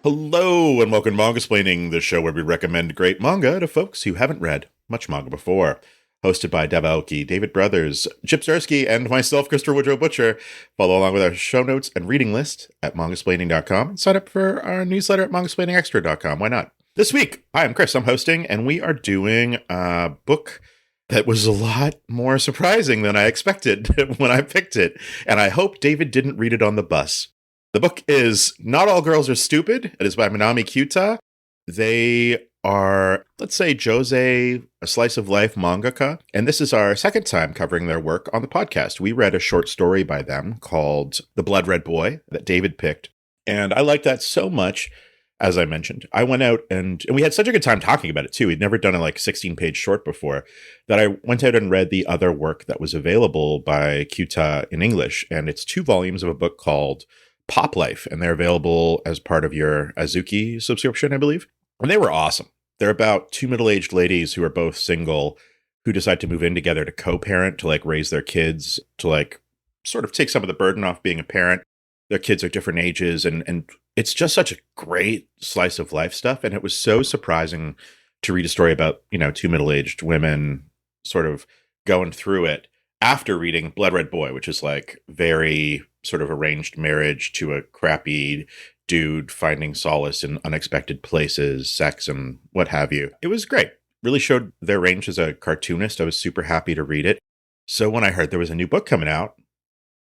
Hello and welcome to Manga-splaining, the show where we recommend great manga to folks who haven't read much manga before. Hosted by Dev Aoki, David Brothers, Chip Zdarsky, and myself, Christopher Woodrow Butcher. Follow along with our show notes and reading list at mangasplaining.com and sign up for our newsletter at mangasplainingextra.com. Why not? This week, hi, I'm Chris. I'm hosting, and we are doing a book that was a lot more surprising than I expected when I picked it. And I hope David didn't read it on the bus. The book is Not All Girls Are Stupid. It is by Minami Kyuta. They are, let's say, Jose, a slice of life mangaka. And this is our second time covering their work on the podcast. We read a short story by them called The Blood Red Boy that David picked. And I liked that so much, as I mentioned. I went out and we had such a good time talking about it too. We'd never done a 16-page short before that I went out and read the other work that was available by Kyuta in English. And it's 2 volumes of a book called Pop Life, and they're available as part of your Azuki subscription, I believe. And they were awesome. They're about 2 middle-aged ladies who are both single, who decide to move in together to co-parent, to raise their kids, to sort of take some of the burden off being a parent. Their kids are different ages, and it's just such a great slice of life stuff. And it was so surprising to read a story about, 2 middle-aged women sort of going through it after reading Blood Red Boy, which is very sort of arranged marriage to a crappy dude finding solace in unexpected places, sex, and what have you. It was great. Really showed their range as a cartoonist. I was super happy to read it. So when I heard there was a new book coming out,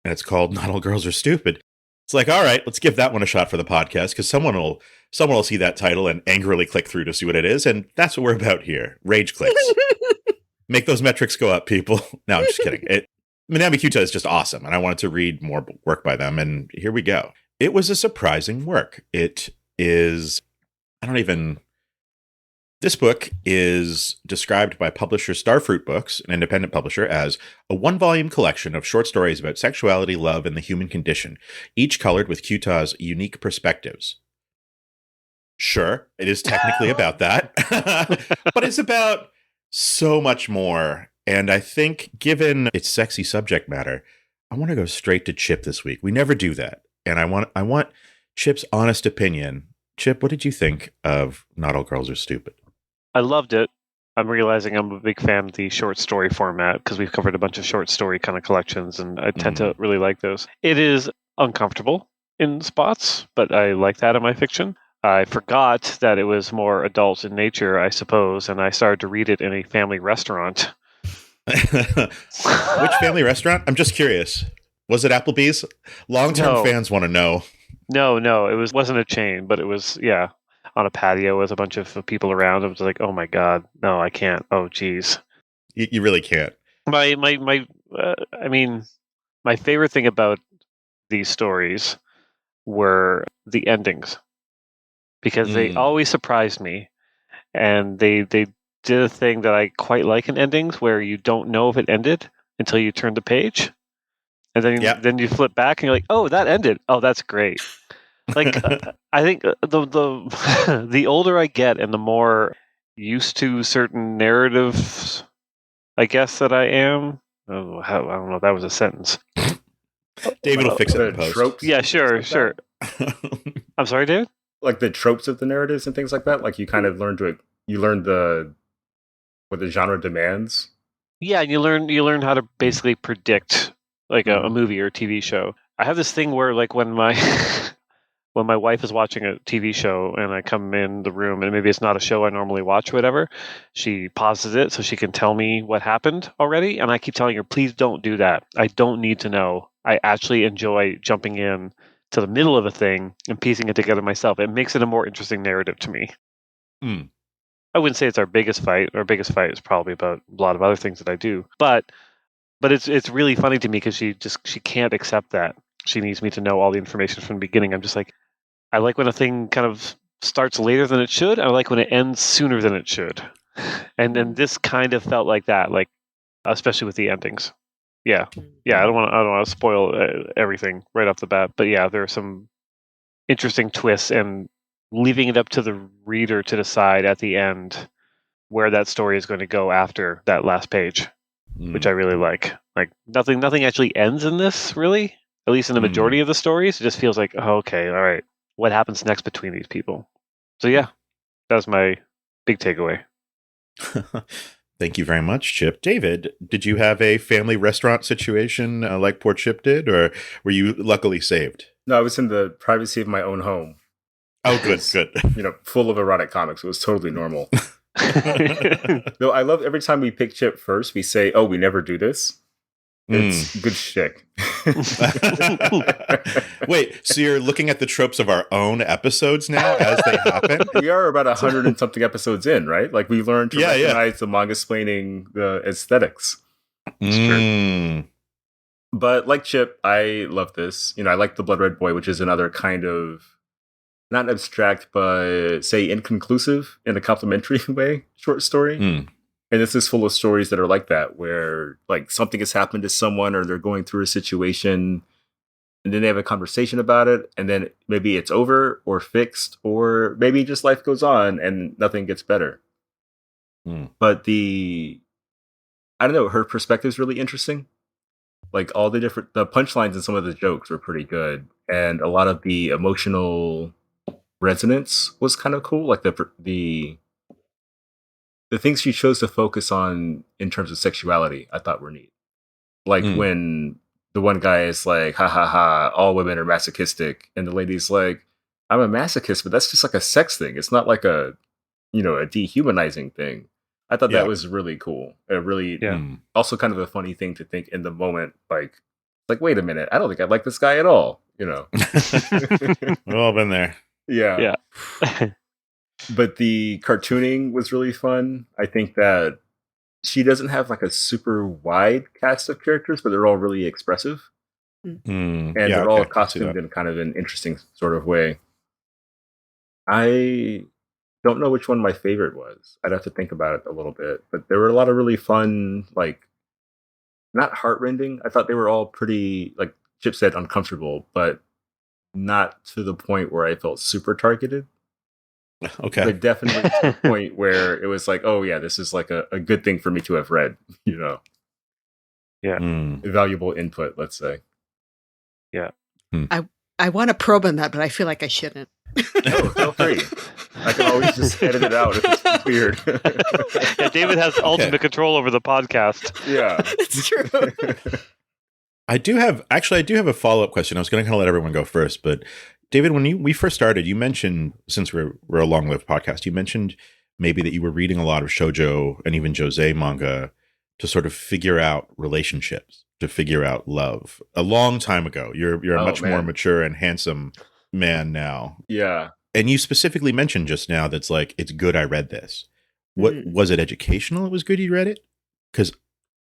and it's called Not All Girls Are Stupid, it's all right, let's give that one a shot for the podcast, because someone will see that title and angrily click through to see what it is, and that's what we're about here. Rage clicks. Make those metrics go up, people. No, I'm just kidding. Minami Kyuta is just awesome, and I wanted to read more work by them, and here we go. It was a surprising work. It is, this book is described by publisher Starfruit Books, an independent publisher, as a 1-volume collection of short stories about sexuality, love, and the human condition, each colored with Kyuta's unique perspectives. Sure, it is technically about that, but it's about so much more. And I think, given its sexy subject matter, I want to go straight to Chip this week. We never do that. And I want Chip's honest opinion. Chip, what did you think of Not All Girls Are Stupid? I loved it. I'm realizing I'm a big fan of the short story format because we've covered a bunch of short story kind of collections, and I tend to really like those. It is uncomfortable in spots, but I like that in my fiction. I forgot that it was more adult in nature, I suppose, and I started to read it in a family restaurant. Which family restaurant? I'm just curious. Was it Applebee's? Long-term fans want to know. No, it wasn't a chain, but it was, on a patio with a bunch of people around. It was like, oh my God, no, I can't. Oh, geez. You really can't. My favorite thing about these stories were the endings, because they always surprised me, and they did a thing that I quite like in endings, where you don't know if it ended until you turn the page, and then you flip back and you're like, oh, that ended. Oh, that's great. I think the the older I get and the more used to certain narratives, I guess, that I am. I don't know if that was a sentence. David will fix it in post. Tropes, yeah, sure. I'm sorry, David? The tropes of the narratives and things like that. You kind of learn what the genre demands. Yeah, and you learn how to basically predict a movie or a TV show. I have this thing where when my when my wife is watching a TV show and I come in the room and maybe it's not a show I normally watch or whatever, she pauses it so she can tell me what happened already, and I keep telling her, please don't do that. I don't need to know. I actually enjoy jumping in to the middle of a thing and piecing it together myself. It makes it a more interesting narrative to me. I wouldn't say it's our biggest fight. Our biggest fight is probably about a lot of other things that I do. But it's really funny to me because she can't accept that. She needs me to know all the information from the beginning. I'm just like, I like when a thing kind of starts later than it should. I like when it ends sooner than it should. And then this kind of felt like that, especially with the endings. Yeah. I don't want to spoil everything right off the bat, but yeah, there are some interesting twists, and leaving it up to the reader to decide at the end where that story is going to go after that last page, which I really like. Nothing actually ends in this, really. At least in the majority of the stories, it just feels like, oh, okay, all right, what happens next between these people. So yeah, that was my big takeaway. Thank you very much, Chip. David, did you have a family restaurant situation like poor Chip did, or were you luckily saved? No, I was in the privacy of my own home. Oh, good, Was, good. Full of erotic comics. It was totally normal. Though I love every time we pick Chip first, we say, "Oh, we never do this." It's good shtick. Wait, so you're looking at the tropes of our own episodes now as they happen? We are about 100 and something episodes in, right? Like we learned to recognize the manga explaining the aesthetics. But like Chip, I love this. I like The Blood Red Boy, which is another kind of not abstract, but say inconclusive in a complimentary way short story. And this is full of stories that are like that, where like something has happened to someone or they're going through a situation and then they have a conversation about it. And then maybe it's over or fixed, or maybe just life goes on and nothing gets better. But I don't know, her perspective is really interesting. Like all the punchlines and some of the jokes were pretty good. And a lot of the emotional resonance was kind of cool. Like the things she chose to focus on in terms of sexuality, I thought were neat. Like when the one guy is like, ha ha ha, all women are masochistic. And the lady's like, I'm a masochist, but that's just like a sex thing. It's not like a dehumanizing thing. I thought that was really cool. Also kind of a funny thing to think in the moment. Like, wait a minute, I don't think I like this guy at all. We've all been there. Yeah. But the cartooning was really fun. I think that she doesn't have like a super wide cast of characters, but they're all really expressive. And they're all costumed in kind of an interesting sort of way. I don't know which one my favorite was. I'd have to think about it a little bit. But there were a lot of really fun, like, not heartrending. I thought they were all pretty, like Chip said, uncomfortable, but not to the point where I felt super targeted. Okay. But definitely to the point where it was like, oh yeah, this is like a good thing for me to have read, Yeah. Valuable input, let's say. Yeah. I want to probe on that, but I feel like I shouldn't. No, feel free. I can always just edit it out if it's weird. Yeah, David has ultimate control over the podcast. Yeah. It's true. I do have a follow-up question. I was going to kind of let everyone go first, but David, when we first started, you mentioned, since we're a long-lived podcast, you mentioned maybe that you were reading a lot of shoujo and even josei manga to sort of figure out relationships, to figure out love. A long time ago. You're a much more mature and handsome man now. Yeah. And you specifically mentioned just now that's like, it's good I read this. What was it educational? It was good you read it? Because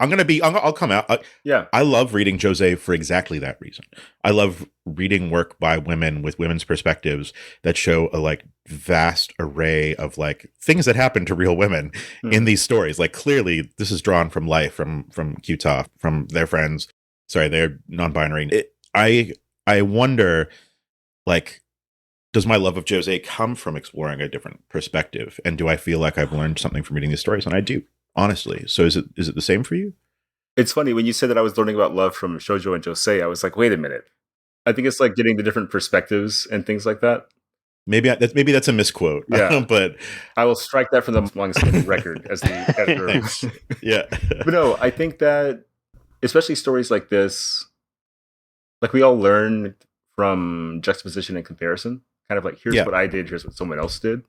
I'll come out. Yeah. I love reading josei for exactly that reason. I love reading work by women with women's perspectives that show a like vast array of like things that happen to real women in these stories. Like clearly this is drawn from life, from Kyuta, from their friends. Sorry, they're non-binary. I wonder, like, does my love of josei come from exploring a different perspective? And do I feel like I've learned something from reading these stories? And I do. Honestly. So is it the same for you? It's funny when you said that I was learning about love from shoujo and josei, I was like, wait a minute. I think it's like getting the different perspectives and things like that. Maybe that's a misquote. Yeah. But I will strike that from the long-standing record as the editor. Yeah. But no, I think that especially stories like this, like we all learn from juxtaposition and comparison. Kind of like, here's what I did, here's what someone else did.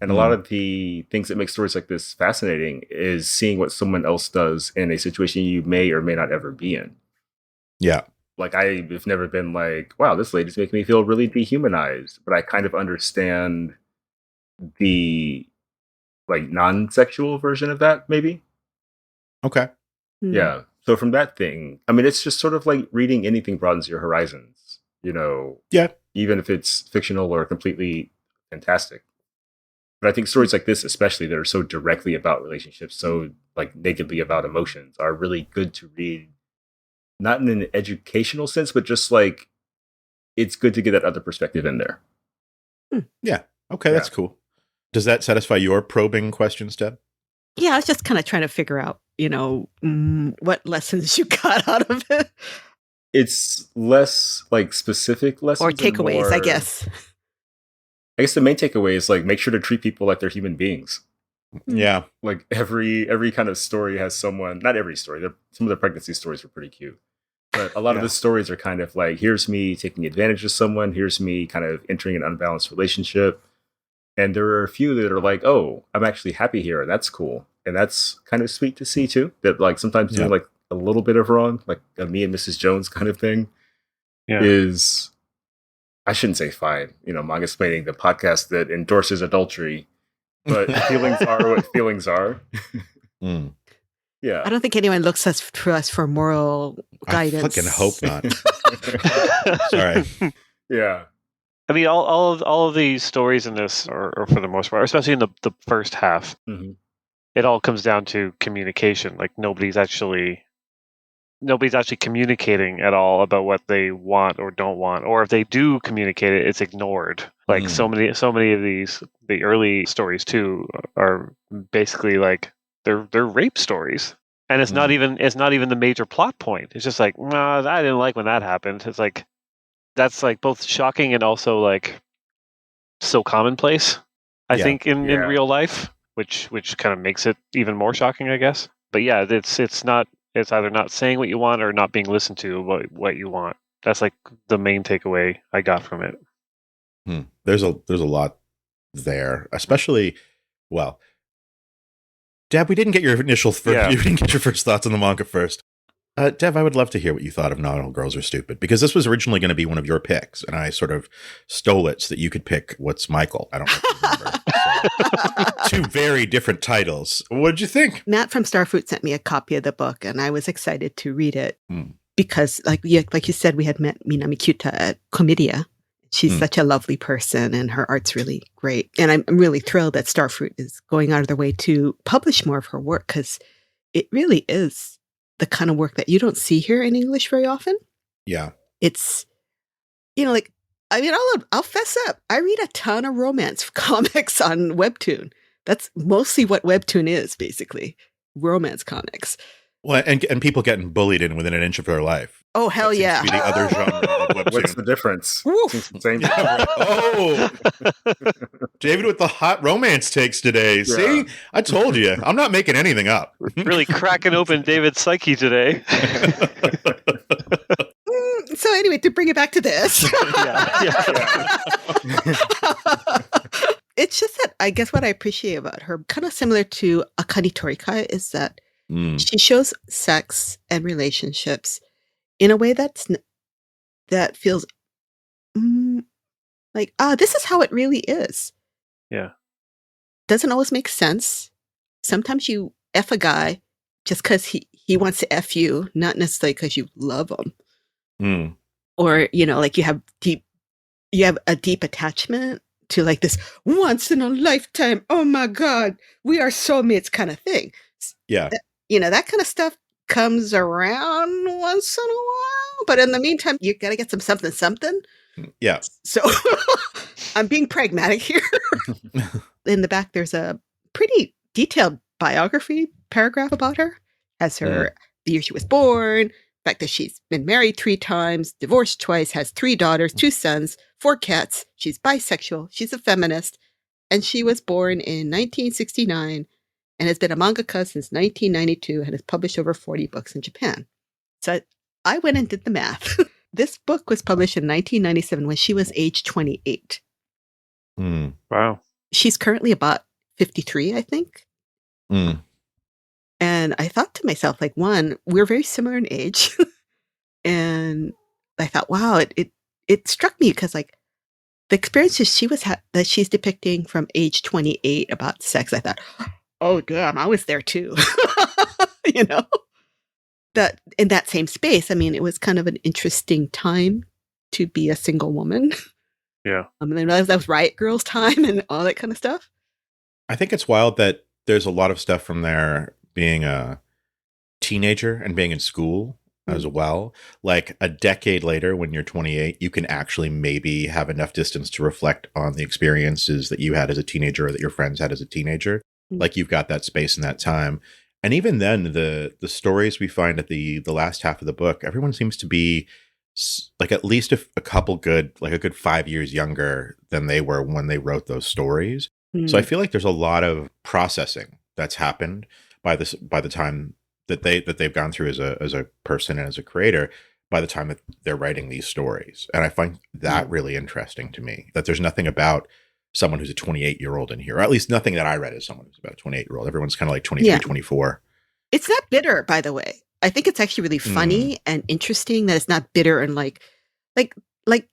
And a lot of the things that make stories like this fascinating is seeing what someone else does in a situation you may or may not ever be in. Yeah. Like I've never been like, wow, this lady's making me feel really dehumanized. But I kind of understand the like non-sexual version of that, maybe. Okay. Yeah. So from that thing, I mean, it's just sort of like reading anything broadens your horizons, Yeah. Even if it's fictional or completely fantastic. But I think stories like this, especially that are so directly about relationships, so like nakedly about emotions, are really good to read. Not in an educational sense, but just like it's good to get that other perspective in there. Yeah. Okay, that's cool. Does that satisfy your probing questions, Deb? Yeah, I was just kind of trying to figure out, what lessons you got out of it. It's less like specific lessons. Or takeaways, I guess. I guess the main takeaway is like make sure to treat people like they're human beings. Yeah. Like every kind of story has someone. Not every story. Some of the pregnancy stories were pretty cute, but a lot of the stories are kind of like, here's me taking advantage of someone. Here's me kind of entering an unbalanced relationship. And there are a few that are like, oh, I'm actually happy here, and that's cool, and that's kind of sweet to see too. That like sometimes doing like a little bit of wrong, like a me and Mrs. Jones kind of thing, is, I shouldn't say fine. Manga explaining, the podcast that endorses adultery, but feelings are what feelings are. Yeah, I don't think anyone looks to us for moral guidance. I fucking hope not. Sorry. Yeah. I mean, all of these stories in this are for the most part, especially in the first half, it all comes down to communication. Like nobody's actually communicating at all about what they want or don't want, or if they do communicate it, it's ignored. Like so many of the early stories too are basically like they're rape stories, and it's not even the major plot point. It's just like, nah, I didn't like when that happened. It's like, that's like both shocking and also like so commonplace, I think, in real life, which kind of makes it even more shocking, I guess. But yeah, it's either not saying what you want or not being listened to what you want. That's like the main takeaway I got from it. There's a lot there, especially, well, Deb, we didn't get your you didn't get your first thoughts on the manga first. Dev, I would love to hear what you thought of Not All Girls Are Stupid, because this was originally going to be one of your picks, and I sort of stole it so that you could pick What's Michael. I don't know if you remember. So, 2 very different titles. What did you think? Matt from Starfruit sent me a copy of the book, and I was excited to read it because, like you said, we had met Minami Kyuta at Comedia. She's such a lovely person, and her art's really great. And I'm really thrilled that Starfruit is going out of their way to publish more of her work, because it really is the kind of work that you don't see here in English very often. Yeah. It's, like, I mean, I'll fess up. I read a ton of romance comics on Webtoon. That's mostly what Webtoon is, basically. Romance comics. Well, and people getting bullied in within an inch of their life. Oh, hell that yeah. Seems to be the other genre of Webtoon. What's the difference? Same. Oh, David with the hot romance takes today. See, I told you, I'm not making anything up. Really cracking open David's psyche today. So anyway, to bring it back to this. It's just that I guess what I appreciate about her, kind of similar to Akane Torikai, is that she shows sex and relationships in a way that feels like, this is how it really is. Yeah. Doesn't always make sense. Sometimes you F a guy just because he wants to F you, not necessarily because you love him. Or, like you have a deep attachment to like this once in a lifetime, oh my God, we are soulmates kind of thing. Yeah. That kind of stuff comes around once in a while, but in the meantime, you got to get something. Yeah. So I'm being pragmatic here. In the back, there's a pretty detailed biography paragraph about her. Has her the year she was born, the fact that she's been married 3 times, divorced twice, has 3 daughters, 2 sons, 4 cats. She's bisexual. She's a feminist. And she was born in 1969 and has been a mangaka since 1992 and has published over 40 books in Japan. So I went and did the math. This book was published in 1997 when she was age 28. Wow. She's currently about 53, I think. And I thought to myself, like, one, we're very similar in age. And I thought, wow, it struck me because, like, the experiences she was that she's depicting from age 28 about sex, I thought, oh, damn, I was there too. That in that same space, I mean, it was kind of an interesting time to be a single woman. Yeah. I mean, that was Riot Girls time and all that kind of stuff. I think it's wild that there's a lot of stuff from there being a teenager and being in school as well. Like a decade later, when you're 28, you can actually maybe have enough distance to reflect on the experiences that you had as a teenager or that your friends had as a teenager. Like you've got that space and that time. And even then, the stories we find at the last half of the book, everyone seems to be like at least a couple good, like a good 5 years younger than they were when they wrote those stories. So I feel like there's a lot of processing that's happened by the time that they've gone through as a person and as a creator by the time that they're writing these stories. And I find that really interesting to me, that there's nothing about someone who's a 28-year-old in here, or at least nothing that I read as someone who's about a 28-year-old. Everyone's kind of like 23, 24. It's not bitter, by the way. I think it's actually really funny and interesting that it's not bitter and like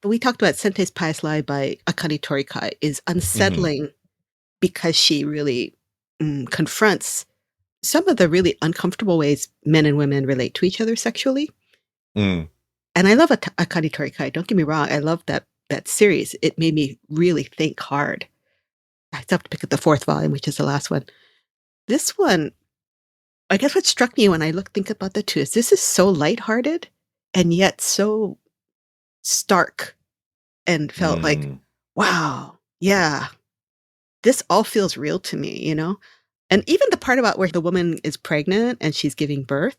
we talked about Sentei's Pious Lie by Akane Torikai is unsettling because she really confronts some of the really uncomfortable ways men and women relate to each other sexually. And I love Akane Torikai. Don't get me wrong. I love that series. It made me really think hard. I still have to pick up the 4th volume, which is the last one. This one, I guess what struck me when I think about the two is this is so lighthearted and yet so stark and felt like, wow, yeah, this all feels real to me, you know? And even the part about where the woman is pregnant and she's giving birth,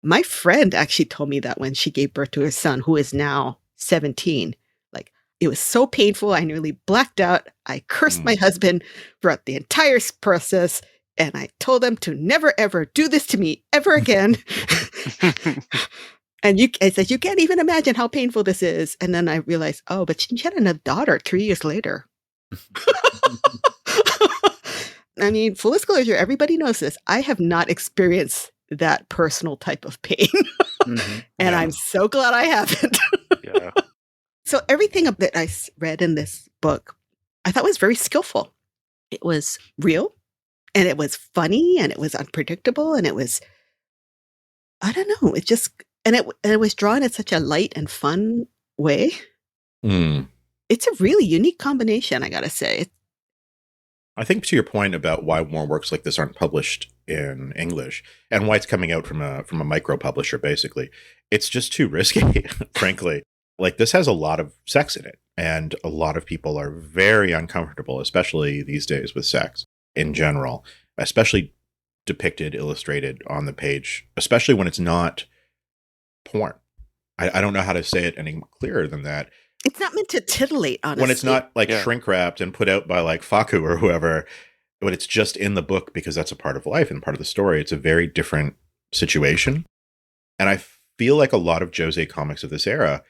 my friend actually told me that when she gave birth to her son, who is now 17, like it was so painful. I nearly blacked out. I cursed my husband throughout the entire process. And I told him to never, ever do this to me ever again. And I said, you can't even imagine how painful this is. And then I realized, oh, but she had another daughter 3 years later. I mean, full disclosure, everybody knows this. I have not experienced that personal type of pain. And I'm so glad I haven't. So everything that I read in this book, I thought was very skillful. It was real. And it was funny, and it was unpredictable, and it was, I don't know, it just, and it was drawn in such a light and fun way. It's a really unique combination, I gotta say. I think to your point about why more works like this aren't published in English and why it's coming out from a micro publisher, basically, it's just too risky, frankly. Like this has a lot of sex in it, and a lot of people are very uncomfortable, especially these days with sex in general, especially depicted, illustrated on the page, especially when it's not porn. I don't know how to say it any clearer than that. It's not meant to titillate, honestly. When it's not like shrink wrapped and put out by like Faku or whoever, but it's just in the book because that's a part of life and part of the story. It's a very different situation. And I feel like a lot of Josei comics of this era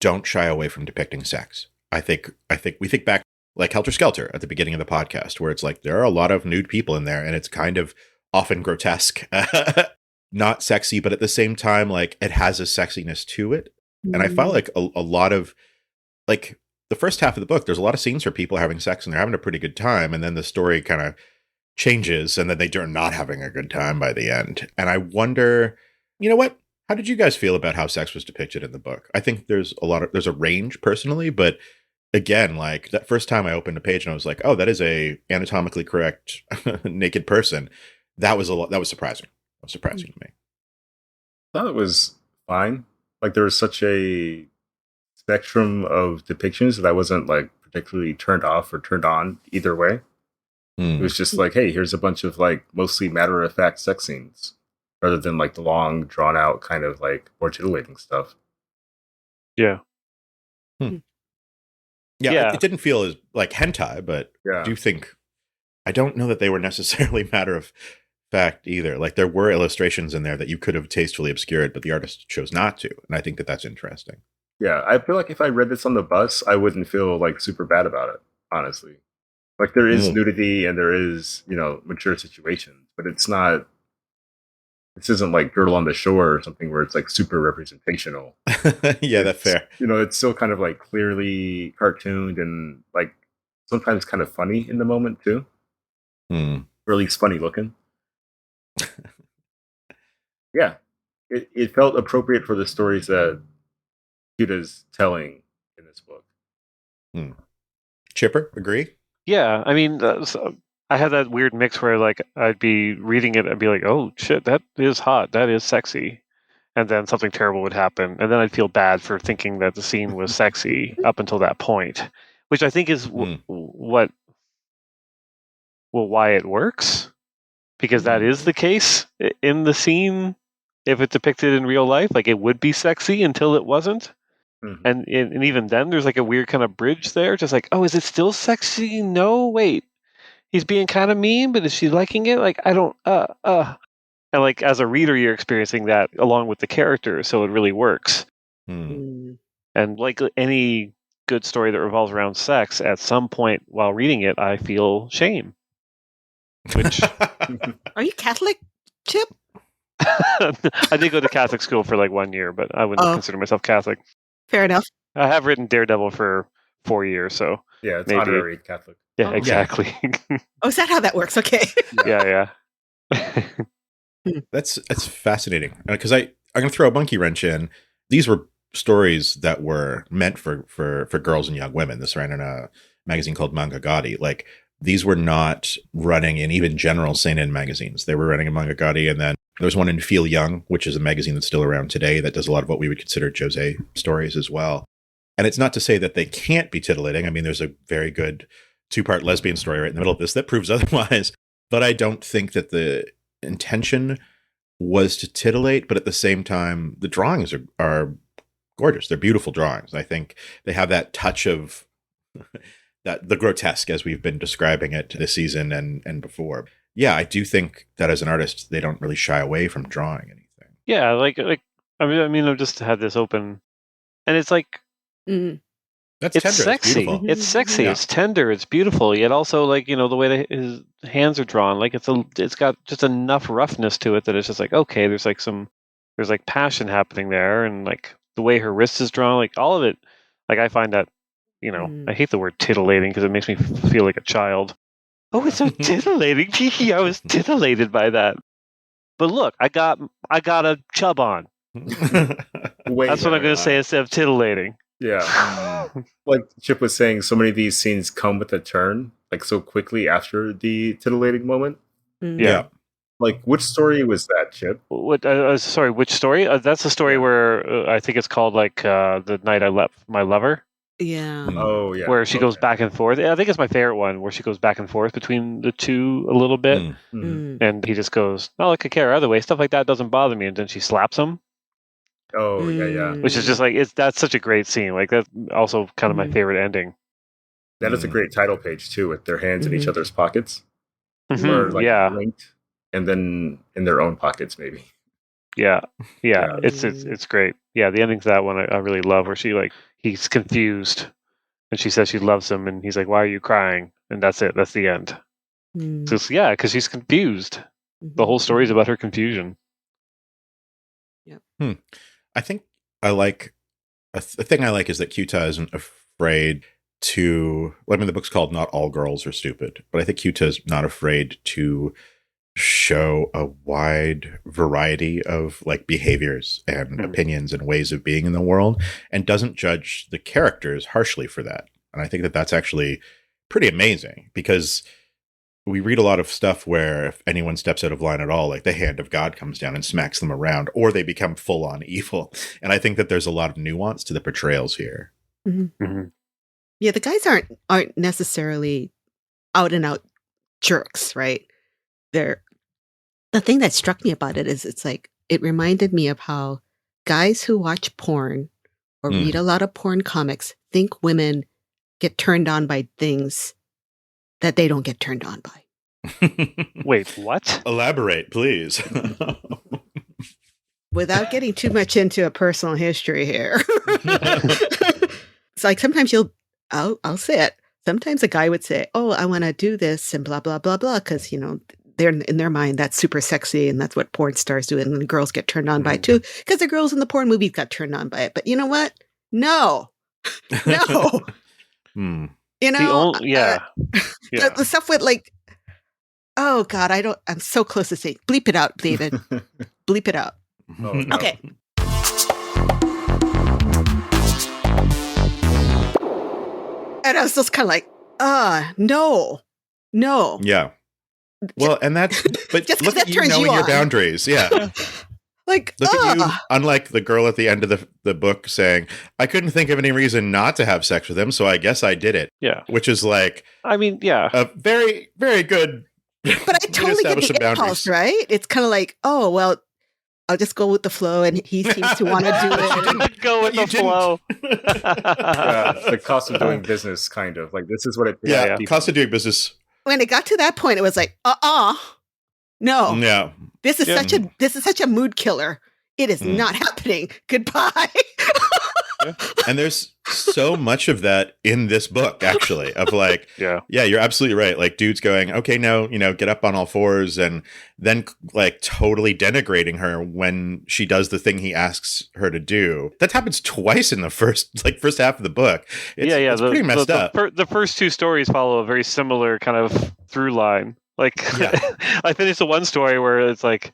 don't shy away from depicting sex. I think we think back like Helter Skelter at the beginning of the podcast, where it's like there are a lot of nude people in there and it's kind of often grotesque, not sexy, but at the same time, like it has a sexiness to it. And I felt like a lot of, like the first half of the book, there's a lot of scenes where people are having sex and they're having a pretty good time. And then the story kind of changes and then they're not having a good time by the end. And I wonder, you know what? How did you guys feel about how sex was depicted in the book? I think there's a range personally, but again, like that first time I opened a page and I was like, oh, that is a anatomically correct naked person. That was surprising. That was surprising to me. I thought it was fine. Like there was such a spectrum of depictions that I wasn't like particularly turned off or turned on either way. It was just like, hey, here's a bunch of like mostly matter of fact sex scenes rather than like the long drawn out kind of like more titillating stuff. Yeah. Yeah, it didn't feel as like hentai, but I do think, I don't know that they were necessarily matter of fact either. Like there were illustrations in there that you could have tastefully obscured, but the artist chose not to. And I think that that's interesting. Yeah, I feel like if I read this on the bus, I wouldn't feel like super bad about it, honestly. Like there is nudity and there is, mature situations, but it's not, this isn't like Girl on the Shore or something where it's like super representational. Yeah, that's fair. It's still kind of like clearly cartooned and like sometimes kind of funny in the moment too. Or at least funny looking. Yeah, it felt appropriate for the stories that Kuta's telling in this book. Chipper, agree? Yeah, I mean, I had that weird mix where like I'd be reading it and be like, oh shit, that is hot, that is sexy. And then something terrible would happen. And then I'd feel bad for thinking that the scene was sexy up until that point, which I think is why it works. Because that is the case in the scene if it's depicted in real life, like it would be sexy until it wasn't. Mhm. And even then, there's like a weird kind of bridge there. Just like, oh, is it still sexy? No, wait. He's being kind of mean, but is she liking it? Like, I don't, And like, as a reader, you're experiencing that along with the character, so it really works. And like any good story that revolves around sex, at some point while reading it, I feel shame. Which Are you Catholic, Chip? I did go to Catholic school for like 1 year, but I wouldn't consider myself Catholic. Fair enough. I have written Daredevil for 4 years, so Yeah, it's maybe. honorary Catholic. Yeah, Oh. exactly. Oh, is that how that works? Okay. Yeah. That's fascinating because I'm going to throw a monkey wrench in. These were stories that were meant for girls and young women. This ran in a magazine called Manga Gadi. Like these were not running in even general seinen magazines. They were running in Manga Gadi, and then there's one in Feel Young, which is a magazine that's still around today that does a lot of what we would consider josei stories as well. And it's not to say that they can't be titillating. I mean, there's a very good 2-part lesbian story right in the middle of this that proves otherwise. But I don't think that the intention was to titillate, but at the same time, the drawings are gorgeous. They're beautiful drawings. I think they have that touch of that the grotesque as we've been describing it this season and before. Yeah, I do think that as an artist, they don't really shy away from drawing anything. Yeah, like I mean, I've just had this open, and it's like That's it's tender. sexy. It's beautiful. It's sexy. Yeah. It's tender. It's beautiful. Yet also, like, you know, the way that his hands are drawn, like it's got just enough roughness to it that it's just like, okay, there's like passion happening there, and like the way her wrist is drawn, like all of it. Like I find that, you know, I hate the word titillating because it makes me feel like a child. Oh, it's so titillating. I was titillated by that. But look, I got a chub on. That's what I'm going to say instead of titillating. Yeah. Like Chip was saying, so many of these scenes come with a turn, like so quickly after the titillating moment. Yeah. Like, which story was that, Chip? What? Sorry, which story? That's the story where I think it's called like The Night I Left My Lover. Yeah. Oh, yeah. Where she goes back and forth. I think it's my favorite one, where she goes back and forth between the two a little bit. And he just goes, "Not like I care either way. Stuff like that doesn't bother me." And then she slaps him. Oh, yeah. Which is just like that's such a great scene. Like that's also kind of my favorite ending. That is a great title page too, with their hands in each other's pockets, or like linked, and then in their own pockets, maybe. Yeah. It's great. Yeah, the ending to that one I really love, where she like he's confused, and she says she loves him, and he's like, "Why are you crying?" And that's it. That's the end. So because she's confused. The whole story is about her confusion. Yep. I think I like a thing I like is that Kyuta isn't afraid to. I mean, the book's called "Not All Girls Are Stupid," but I think Kyuta is not afraid to show a wide variety of like behaviors and opinions and ways of being in the world, and doesn't judge the characters harshly for that. And I think that that's actually pretty amazing, because we read a lot of stuff where if anyone steps out of line at all, like the hand of God comes down and smacks them around, or they become full on evil. And I think that there's a lot of nuance to the portrayals here. Yeah, the guys aren't necessarily out and out jerks, right? The thing that struck me about it is it's like it reminded me of how guys who watch porn or read a lot of porn comics think women get turned on by things that they don't get turned on by. Wait, what? Elaborate, please. Without getting too much into a personal history here. It's like sometimes I'll say it. Sometimes a guy would say, "Oh, I want to do this and blah, blah, blah, blah," because, you know, they're in their mind, that's super sexy and that's what porn stars do. And the girls get turned on by it too, because the girls in the porn movies got turned on by it. But you know what? No. You know, the stuff with like, oh God, I'm so close to saying, bleep it out, David. Bleep it out. Oh, no. Okay. And I was just kind of like, no. Yeah. Well, and that's, but Just 'cause look that at you turns knowing you your on. boundaries. Yeah. Like, Look at you, unlike the girl at the end of the book saying, "I couldn't think of any reason not to have sex with him, so I guess I did it." Yeah. Which is like, I mean, yeah. a very, very good. but I totally get the impulse, right? It's kind of like, oh, well, I'll just go with the flow, and he seems to want to do it. Go with You the flow. The cost of doing business, kind of like this is what it. Yeah, cost of doing business. When it got to that point, it was like, no, Yeah. this is such a mood killer. It is not happening. Goodbye. And there's so much of that in this book, actually, of like, yeah, you're absolutely right. Like dudes going, okay, no, get up on all fours, and then like totally denigrating her when she does the thing he asks her to do. That happens twice in the first half of the book. It's pretty messed up. The first two stories follow a very similar kind of through line. Like I finished the one story where it's like,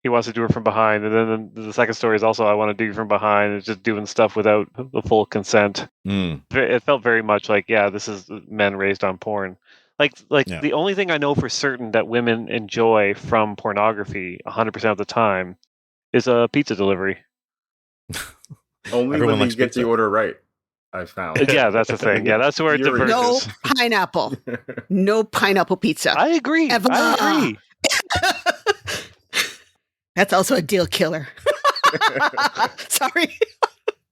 he wants to do it from behind, and then the second story is also I want to do it from behind. It's just doing stuff without the full consent. It felt very much like, this is men raised on porn. The only thing I know for certain that women enjoy from pornography 100% of the time is a pizza delivery. Only when you get the order right, I found. Yeah, that's the thing. Yeah, that's where it diverges. No pineapple. No pineapple pizza. I agree. Ever. I agree. That's also a deal killer. Sorry.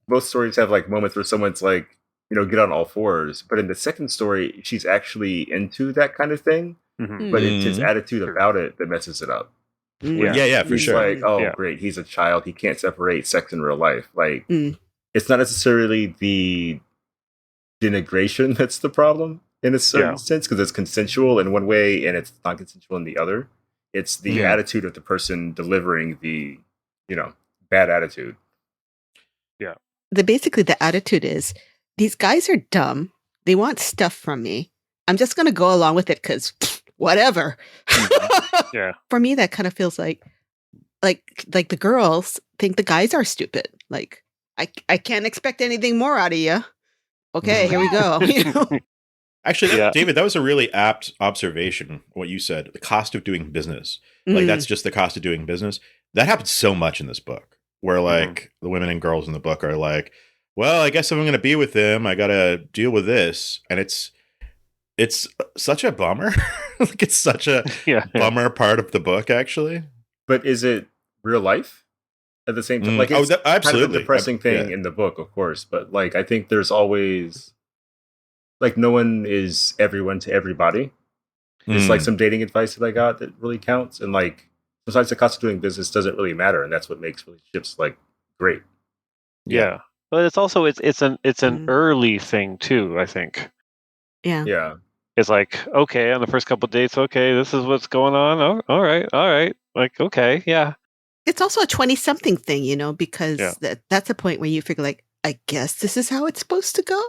Most stories have like moments where someone's like, get on all fours. But in the second story, she's actually into that kind of thing. Mm-hmm. But it's his attitude about it that messes it up. Yeah, for sure. Like, great, he's a child. He can't separate sex and real life. Like, it's not necessarily the denigration that's the problem in a certain sense, because it's consensual in one way and it's not consensual in the other. It's the attitude of the person delivering the, bad attitude. Yeah. Basically, the attitude is, these guys are dumb. They want stuff from me. I'm just going to go along with it because whatever. Yeah. For me, that kind of feels like the girls think the guys are stupid. Like, I can't expect anything more out of you. Okay, here we go. Actually, David, that was a really apt observation, what you said. The cost of doing business. Like, that's just the cost of doing business. That happens so much in this book, where, like, the women and girls in the book are like, well, I guess if I'm going to be with him, I got to deal with this. And it's such a bummer. Like, it's such a bummer part of the book, actually. But is it real life at the same time? Like, it's absolutely kind of a depressing thing in the book, of course. But, like, I think there's always... Like, no one is everyone to everybody. It's like some dating advice that I got that really counts. And, like, besides the cost of doing business doesn't really matter. And that's what makes relationships, like, great. Yeah. But it's also, it's an early thing, too, I think. Yeah. Yeah. It's like, okay, on the first couple of dates, okay, this is what's going on. Oh, all right. Like, okay, yeah. It's also a 20-something thing, because that's a point where you figure, like, I guess this is how it's supposed to go.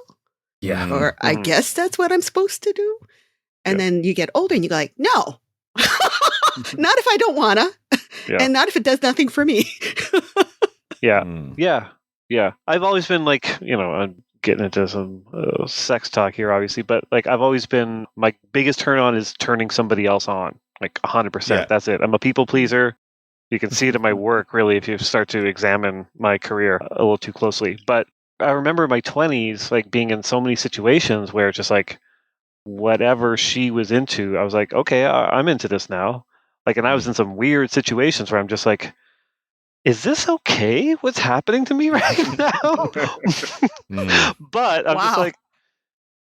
Yeah. Or I guess that's what I'm supposed to do. And then you get older and you go like, no, not if I don't want to. And not if it does nothing for me. Yeah. I've always been like, I'm getting into some sex talk here, obviously, but like I've always been, my biggest turn on is turning somebody else on, like 100%. Yeah. That's it. I'm a people pleaser. You can see it in my work, really, if you start to examine my career a little too closely. But I remember my 20s, like being in so many situations where just like whatever she was into, I was like, okay, I'm into this now. Like, and I was in some weird situations where I'm just like, is this okay? What's happening to me right now? But I'm just like,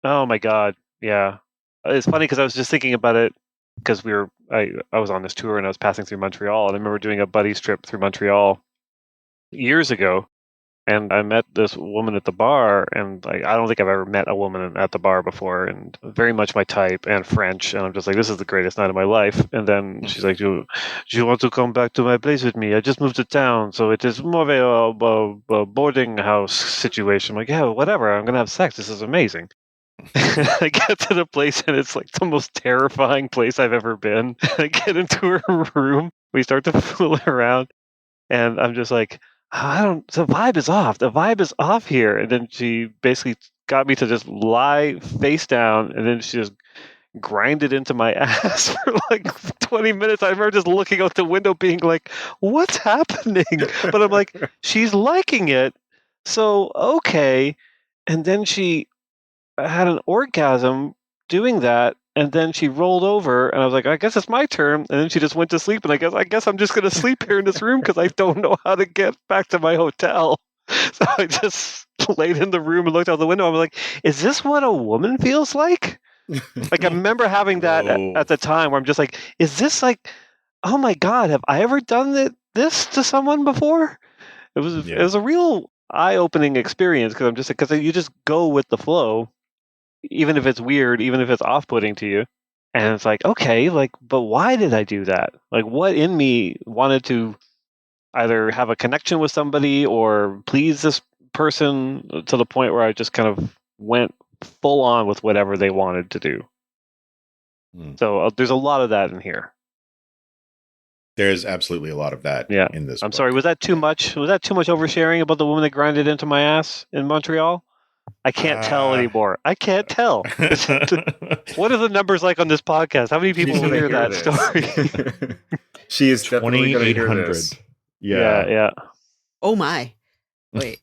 oh my God. Yeah. It's funny because I was just thinking about it because I was on this tour and I was passing through Montreal, and I remember doing a buddies trip through Montreal years ago. And I met this woman at the bar, and I don't think I've ever met a woman at the bar before, and very much my type, and French. And I'm just like, this is the greatest night of my life. And then she's like, do you want to come back to my place with me? I just moved to town, so it is more of a boarding house situation. I'm like, yeah, whatever. I'm going to have sex. This is amazing. I get to the place, and it's like the most terrifying place I've ever been. I get into her room. We start to fool around, and I'm just like, the vibe is off. The vibe is off here. And then she basically got me to just lie face down, and then she just grinded into my ass for like 20 minutes. I remember just looking out the window being like, what's happening? But I'm like, she's liking it. So, okay. And then she had an orgasm doing that. And then she rolled over, and I was like, I guess it's my turn. And then she just went to sleep, and I guess I'm just going to sleep here in this room because I don't know how to get back to my hotel. So I just laid in the room and looked out the window. I'm like, is this what a woman feels like? Like, I remember having that Whoa. at the time where I'm just like, is this like, oh my God, have I ever done this to someone before? It was a real eye-opening experience because I'm just because you just go with the flow, even if it's weird, even if it's off-putting to you. And it's like, okay, like, but why did I do that? Like, what in me wanted to either have a connection with somebody or please this person to the point where I just kind of went full on with whatever they wanted to do. So there's a lot of that in here. There's absolutely a lot of that in this I'm book. sorry, was that too much? Was that too much oversharing about the woman that grinded into my ass in Montreal? I can't tell anymore. I can't tell. What are the numbers like on this podcast? How many people will hear that story? She is definitely going to hear 2,800. this. Yeah. Oh my. Wait.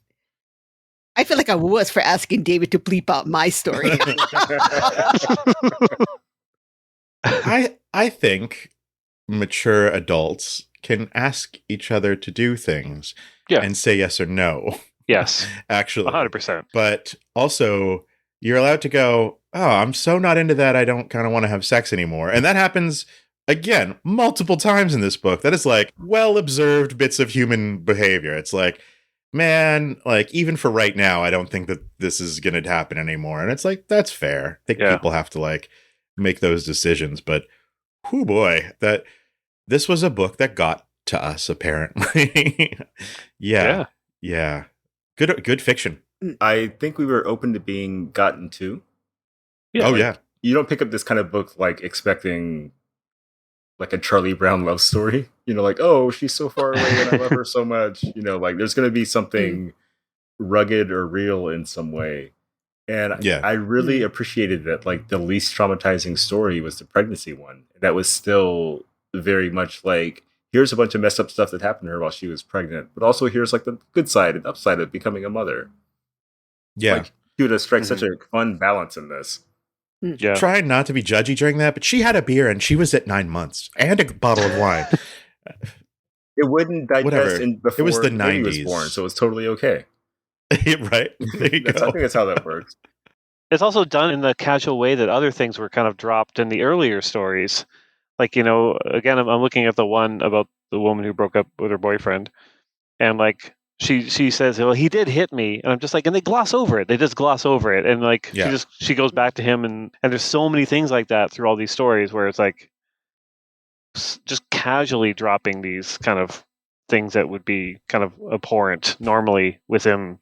I feel like I was for asking David to bleep out my story. I think mature adults can ask each other to do things and say yes or no. Yes. Actually. 100%. But also, you're allowed to go, oh, I'm so not into that, I don't kind of want to have sex anymore. And that happens, again, multiple times in this book. That is like well-observed bits of human behavior. It's like, man, like even for right now, I don't think that this is going to happen anymore. And it's like, that's fair. I think people have to like make those decisions. But, whoo boy, that this was a book that got to us, apparently. Yeah. Good fiction. I think we were open to being gotten to. Yeah. Oh, yeah. You don't pick up this kind of book like expecting like a Charlie Brown love story. You know, like, oh, she's so far away and I love her so much. You know, like there's going to be something rugged or real in some way. And I really appreciated that. Like the least traumatizing story was the pregnancy one. That was still very much like, here's a bunch of messed up stuff that happened to her while she was pregnant, but also here's like the good side and upside of becoming a mother. Yeah. Like, he would strike such a fun balance in this. Yeah. Trying not to be judgy during that, but she had a beer and she was at 9 months and a bottle of wine. It wouldn't digest before it was the the baby 90s. was born, so it's totally okay. Right? There you go. I think that's how that works. It's also done in the casual way that other things were kind of dropped in the earlier stories. Like, you know, again, I'm looking at the one about the woman who broke up with her boyfriend. And like, she says, well, he did hit me. And I'm just like, and they gloss over it. They just gloss over it. And like, she goes back to him. And there's so many things like that through all these stories where it's like just casually dropping these kind of things that would be kind of abhorrent normally within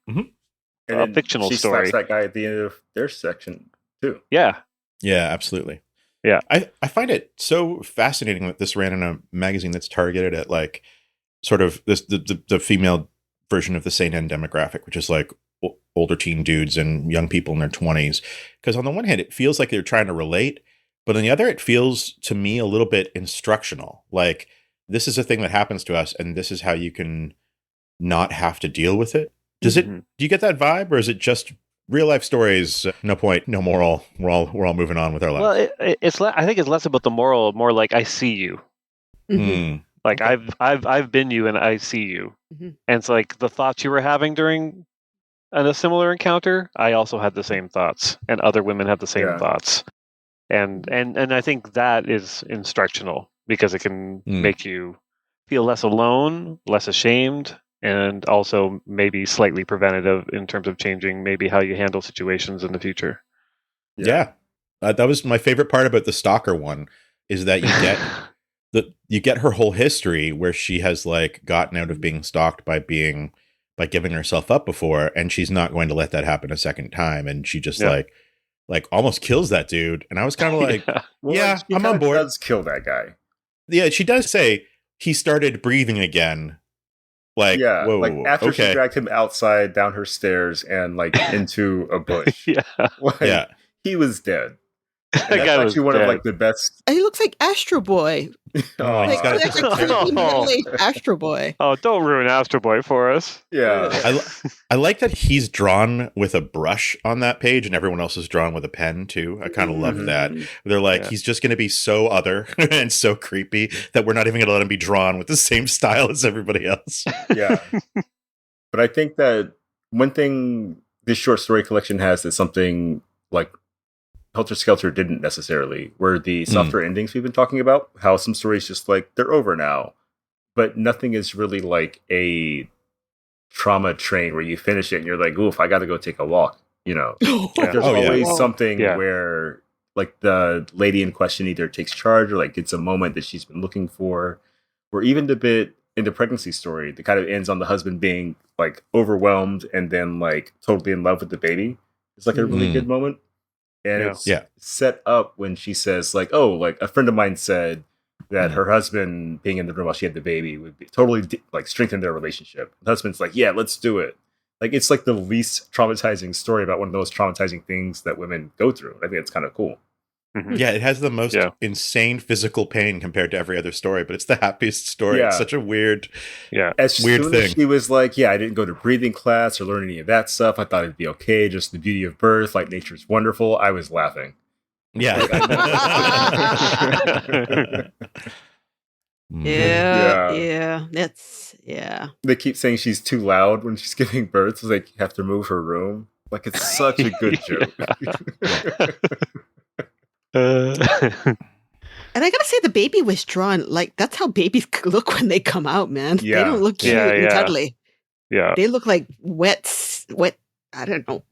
a fictional story. She slaps that guy at the end of their section too. Yeah. Yeah, absolutely. Yeah. I find it so fascinating that this ran in a magazine that's targeted at like sort of this the female version of the seinen demographic, which is like older teen dudes and young people in their 20s. Because on the one hand, it feels like they're trying to relate, but on the other, it feels to me a little bit instructional. Like, this is a thing that happens to us, and this is how you can not have to deal with it. Does it? Do you get that vibe, or is it just real life stories? No point, no moral. We're all moving on with our lives. Well, I think it's less about the moral, more like I see you. Like I've been you, and I see you. And it's like the thoughts you were having during a similar encounter. I also had the same thoughts, and other women have the same thoughts. And I think that is instructional because it can make you feel less alone, less ashamed, and also maybe slightly preventative in terms of changing maybe how you handle situations in the future. Yeah. That was my favorite part about the stalker one, is that you get her whole history where she has like gotten out of being stalked by giving herself up before, and she's not going to let that happen a second time. And she just like almost kills that dude. And I was kind of like, I'm on board. Does kill that guy. Yeah, she does say he started breathing again. Like, whoa, like after she dragged him outside, down her stairs, and like into a bush. He was dead. And That that's guy was actually one of dead. like the best. He looks like Astro Boy. Oh, he's got Like a creepy middle-aged Astro Boy. Oh, don't ruin Astro Boy for us. Yeah. I like that he's drawn with a brush on that page and everyone else is drawn with a pen too. I kind of love that. They're like, he's just going to be so other and so creepy that we're not even going to let him be drawn with the same style as everybody else. Yeah. But I think that one thing this short story collection has is something like Helter Skelter didn't necessarily, where the softer endings we've been talking about, how some stories just like, they're over now. But nothing is really like a trauma train where you finish it and you're like, oof, I got to go take a walk. You know, Yeah. there's always something Yeah. where like the lady in question either takes charge or like gets a moment that she's been looking for, or even the bit in the pregnancy story that kind of ends on the husband being like overwhelmed and then like totally in love with the baby. It's like a really good moment. And it's set up when she says like, oh, like a friend of mine said that her husband being in the room while she had the baby would be totally like strengthen their relationship. The husband's like, yeah, let's do it. Like, it's like the least traumatizing story about one of those traumatizing things that women go through. I think it's kind of cool. Yeah, it has the most insane physical pain compared to every other story, but it's the happiest story. Yeah. It's such a weird, as weird soon thing. As she was like, yeah, I didn't go to breathing class or learn any of that stuff. I thought it'd be okay. Just the beauty of birth, like nature's wonderful. I was laughing. Yeah. Yeah. They keep saying she's too loud when she's giving birth, so they have to move her room. Like, it's such a good joke. And I gotta say, the baby was drawn like that's how babies look when they come out, man. Yeah. They don't look cute and cuddly. Yeah, they look like wet. I don't know,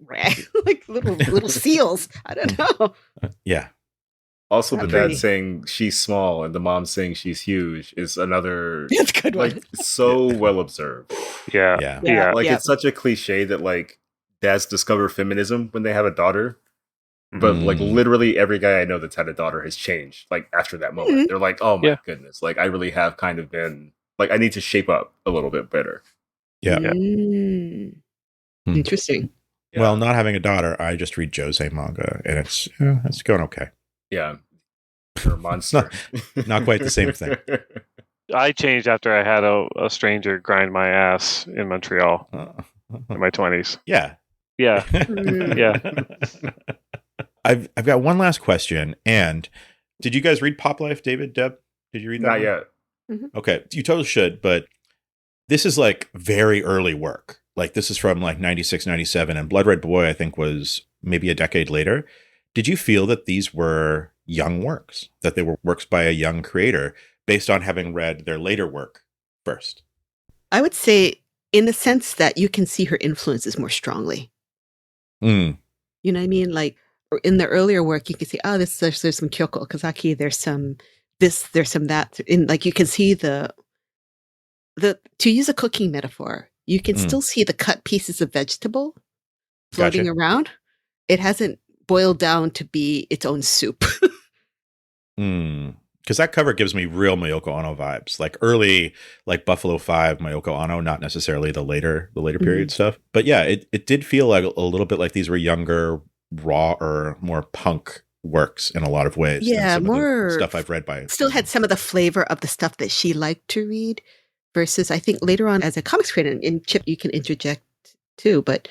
like little seals. I don't know. Yeah. Also, Not the dad pretty. saying she's small and the mom saying she's huge is another. That's a good one. Like, so well observed. yeah. Like, it's such a cliche that like dads discover feminism when they have a daughter. But like literally every guy I know that's had a daughter has changed like after that moment. They're like, oh my goodness, like I really have kind of been like I need to shape up a little bit better. Interesting. Yeah. Well, not having a daughter, I just read Josei manga, and it's going okay. Yeah, you're a monster. Not quite the same thing. I changed after I had a stranger grind my ass in Montreal in my 20s. Yeah. Yeah. I've got one last question. And did you guys read Pop Life, David, Deb? Did you read that? Not one? yet. Okay, you totally should. But this is like very early work. Like this is from like 96, 97. And Blood Red Boy, I think, was maybe a decade later. Did you feel that these were young works? That they were works by a young creator based on having read their later work first? I would say in the sense that you can see her influences more strongly. You know what I mean? Like in the earlier work, you can see, oh, there's some Kyoko Kazaki, there's some this, there's some that. In like you can see the to use a cooking metaphor, you can still see the cut pieces of vegetable floating around. It hasn't boiled down to be its own soup. Because that cover gives me real Mayoko Ono vibes, like early, like Buffalo 5 Mayoko Ono, not necessarily the later period stuff. But yeah, it did feel like a little bit like these were younger, raw, or more punk works in a lot of ways. Yeah, than some more of the stuff I've read by it. Still had some of the flavor of the stuff that she liked to read, versus I think later on as a comics creator, and Chip, you can interject too, but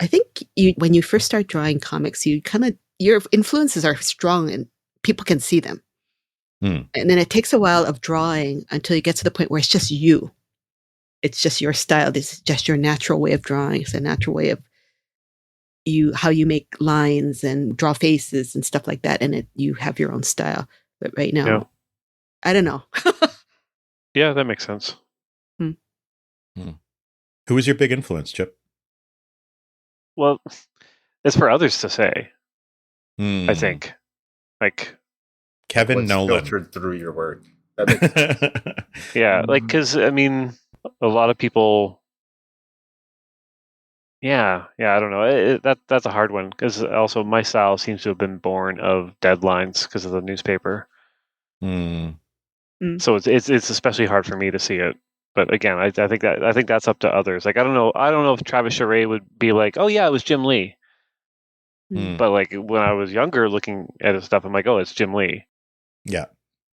I think when you first start drawing comics, you kind of your influences are strong and people can see them. And then it takes a while of drawing until you get to the point where it's just you. It's just your style. This is just your natural way of drawing. It's a natural way of how you make lines and draw faces and stuff like that. And you have your own style. But right now, I don't know. Yeah, that makes sense. Who was your big influence, Chip? Well, it's for others to say. I think, like Kevin What's Nolan filtered through your work. That makes sense. yeah, like because I mean, a lot of people. Yeah, I don't know. That's a hard one because also my style seems to have been born of deadlines because of the newspaper. So it's especially hard for me to see it. But again, I think that's up to others. Like I don't know if Travis Charest would be like, oh yeah, it was Jim Lee. Mm. But like when I was younger, looking at his stuff, I'm like, oh, it's Jim Lee. Yeah.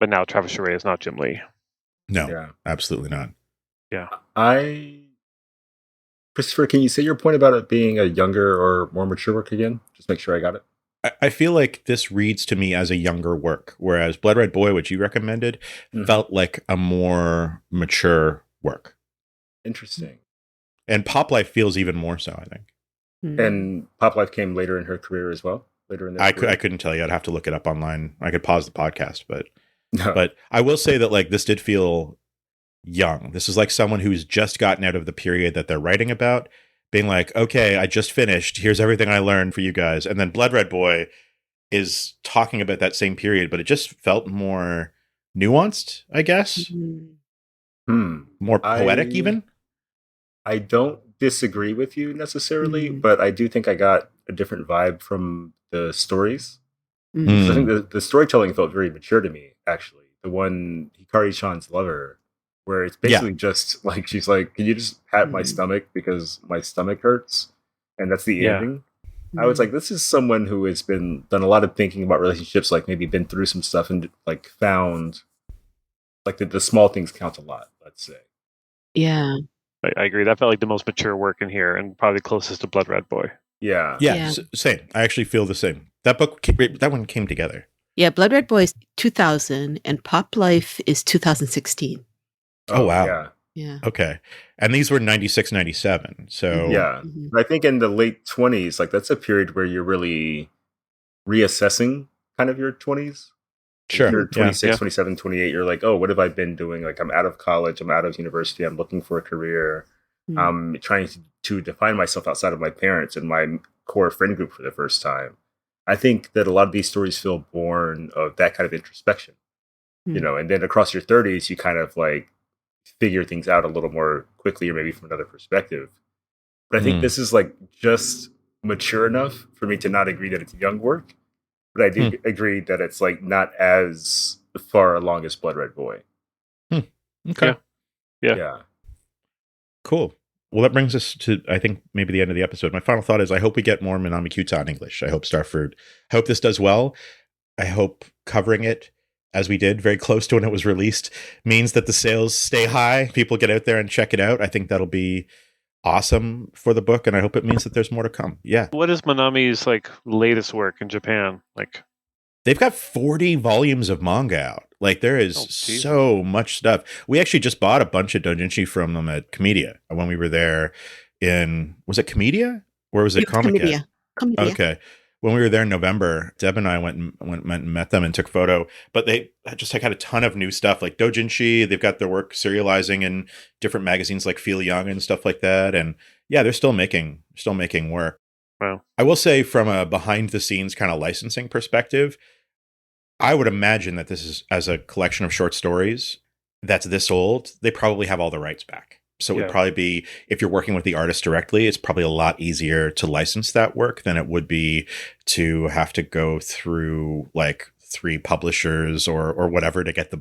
But now Travis Charest is not Jim Lee. No, Yeah. absolutely not. Yeah. Christopher, can you say your point about it being a younger or more mature work again? Just make sure I got it. I feel like this reads to me as a younger work, whereas Blood Red Boy, which you recommended, felt like a more mature work. Interesting. And Pop Life feels even more so, I think. And Pop Life came later in her career as well. Later in their career. I couldn't tell you. I'd have to look it up online. I could pause the podcast, but No. but I will say that like this did feel young. This is like someone who's just gotten out of the period that they're writing about, being like, okay, I just finished. Here's everything I learned for you guys. And then Blood Red Boy is talking about that same period, but it just felt more nuanced, I guess. More poetic, even. I don't disagree with you necessarily, but I do think I got a different vibe from the stories. I think the storytelling felt very mature to me, actually. The one, Hikari-chan's lover, where it's basically just like, she's like, can you just pat my stomach because my stomach hurts? And that's the ending. I was like, this is someone who has done a lot of thinking about relationships, like maybe been through some stuff and like found like the small things count a lot, let's say. Yeah. I agree. That felt like the most mature work in here and probably closest to Blood Red Boy. Yeah. Same. I actually feel the same. That one came together. Yeah, Blood Red Boy is 2000 and Pop Life is 2016. Oh wow. Yeah. Okay. And these were 96, 97. So yeah. I think in the late 20s, like that's a period where you're really reassessing kind of your 20s. Sure. If you're 26, 27, 28, you're like, oh, what have I been doing? Like I'm out of college, I'm out of university, I'm looking for a career. I'm trying to define myself outside of my parents and my core friend group for the first time. I think that a lot of these stories feel born of that kind of introspection, you know, and then across your 30s, you kind of like figure things out a little more quickly or maybe from another perspective. But I think this is like just mature enough for me to not agree that it's young work. But I do agree that it's like not as far along as Blood Red Boy. Okay. Yeah. Cool. Well, that brings us to, I think, maybe the end of the episode. My final thought is I hope we get more Minami Kyuta in English. I hope I hope this does well. I hope covering it, as we did, very close to when it was released, means that the sales stay high. People get out there and check it out. I think that'll be awesome for the book, and I hope it means that there's more to come. Yeah. What is Minami's like latest work in Japan? Like, they've got 40 volumes of manga out. Like there is so much stuff. We actually just bought a bunch of doujinshi from them at Comedia when we were there was it Comedia or was it Comic? Comedia. Okay. When we were there in November, Deb and I went and met them and took a photo, but they just had a ton of new stuff like doujinshi. They've got their work serializing in different magazines like Feel Young and stuff like that. And yeah, they're still making work. Wow. I will say from a behind the scenes kind of licensing perspective, I would imagine that this is as a collection of short stories that's this old, they probably have all the rights back. So it would probably be, if you're working with the artist directly, it's probably a lot easier to license that work than it would be to have to go through like 3 publishers or whatever to get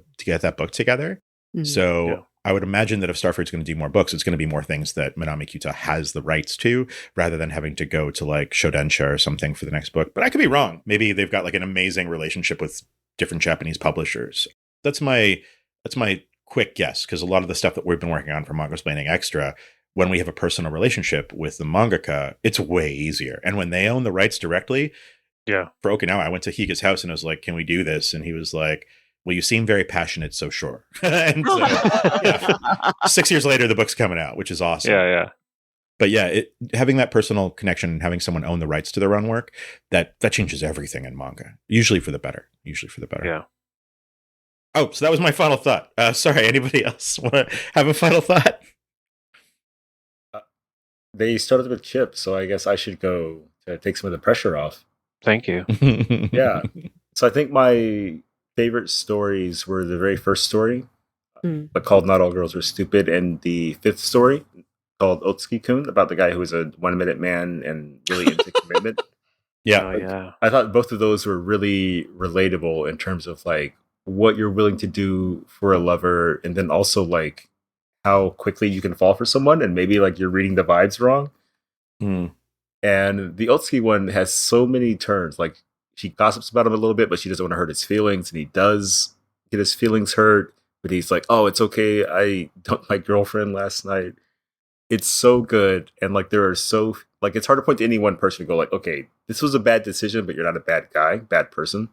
that book together. So I would imagine that if Starfruit's going to do more books, it's going to be more things that Minami Kyuta has the rights to, rather than having to go to like Shodensha or something for the next book. But I could be wrong. Maybe they've got like an amazing relationship with different Japanese publishers. That's my quick guess, because a lot of the stuff that we've been working on for Manga Explaining Extra, when we have a personal relationship with the mangaka, it's way easier. And when they own the rights directly, for Okinawa, I went to Higa's house and I was like, can we do this? And he was like, well, you seem very passionate, so sure. And so, 6 years later, the book's coming out, which is awesome. Yeah. But yeah, having that personal connection and having someone own the rights to their own work, that changes everything in manga. Usually for the better. Yeah. Oh, so that was my final thought. Sorry, anybody else want to have a final thought? They started with Chip, so I guess I should go to take some of the pressure off. Thank you. Yeah. So I think my favorite stories were the very first story, but called Not All Girls Are Stupid, and the 5th story called Otsuki-kun, about the guy who was a 1-minute man and really into commitment. Yeah. I thought both of those were really relatable in terms of like what you're willing to do for a lover, and then also like how quickly you can fall for someone, and maybe like you're reading the vibes wrong. And And the Otsuki one has so many turns. Like, she gossips about him a little bit, but she doesn't want to hurt his feelings. And he does get his feelings hurt, but he's like, oh, it's okay. I dumped my girlfriend last night. It's so good. And like, it's hard to point to any one person and go like, okay, this was a bad decision, but you're not a bad guy, bad person.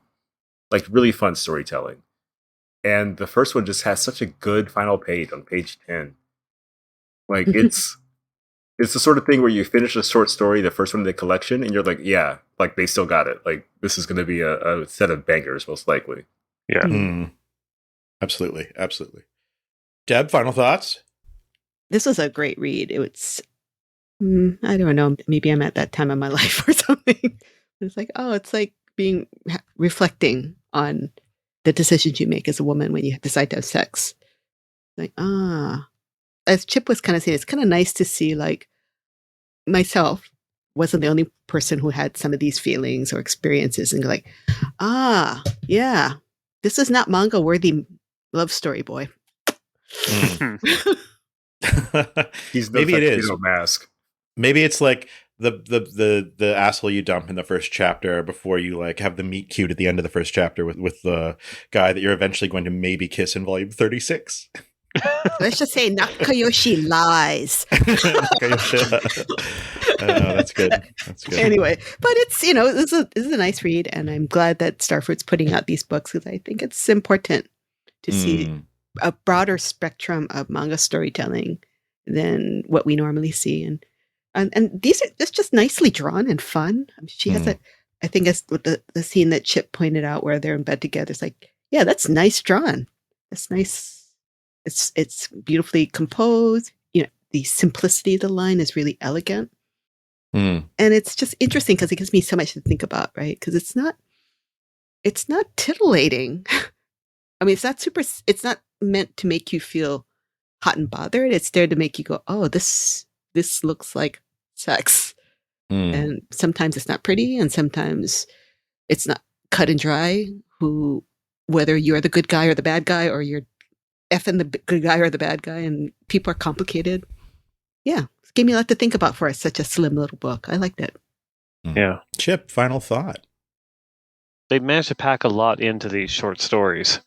Like, really fun storytelling. And the first one just has such a good final page on page 10. Like, it's the sort of thing where you finish a short story, the first one in the collection, and you're like, yeah, like, they still got it. Like, this is going to be a set of bangers, most likely. Yeah. Mm. Absolutely. Absolutely. Deb, final thoughts? This was a great read. It's, I don't know, maybe I'm at that time of my life or something. It's like, oh, it's like reflecting on the decisions you make as a woman when you decide to have sex. Like, as Chip was kind of saying, it's kind of nice to see, like, myself wasn't the only person who had some of these feelings or experiences, and like, yeah, this is not manga worthy love story, boy. He's no Maybe it is mask. Maybe it's like the asshole you dump in the first chapter before you like have the meet cute at the end of the first chapter with the guy that you're eventually going to maybe kiss in volume 36. Let's just say Nakayoshi lies. That's good. That's good. Anyway, but it's, this is a nice read, and I'm glad that Starfruit's putting out these books because I think it's important to see a broader spectrum of manga storytelling than what we normally see, and these are just nicely drawn and fun. She has I think it's with the scene that Chip pointed out where they're in bed together. It's like, yeah, that's nice drawn. That's nice. It's beautifully composed. The simplicity of the line is really elegant. And it's just interesting because it gives me so much to think about, right? Because it's not titillating. I mean, it's not meant to make you feel hot and bothered. It's there to make you go, oh, this looks like sex. And sometimes it's not pretty, and sometimes it's not cut and dry, whether you're the good guy or the bad guy, or you're effing the good guy or the bad guy, and people are complicated. Yeah, it gave me a lot to think about for such a slim little book. I liked it. Yeah. Chip, final thought. They managed to pack a lot into these short stories,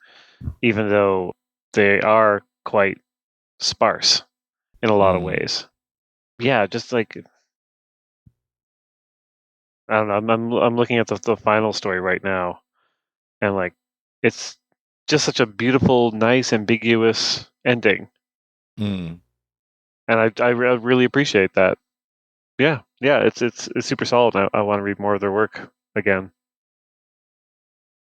even though they are quite sparse in a lot of ways. Yeah, just like, I don't know. I'm looking at the final story right now, and like, it's just such a beautiful, nice, ambiguous ending. And I really appreciate that. Yeah, it's super solid. I want to read more of their work again.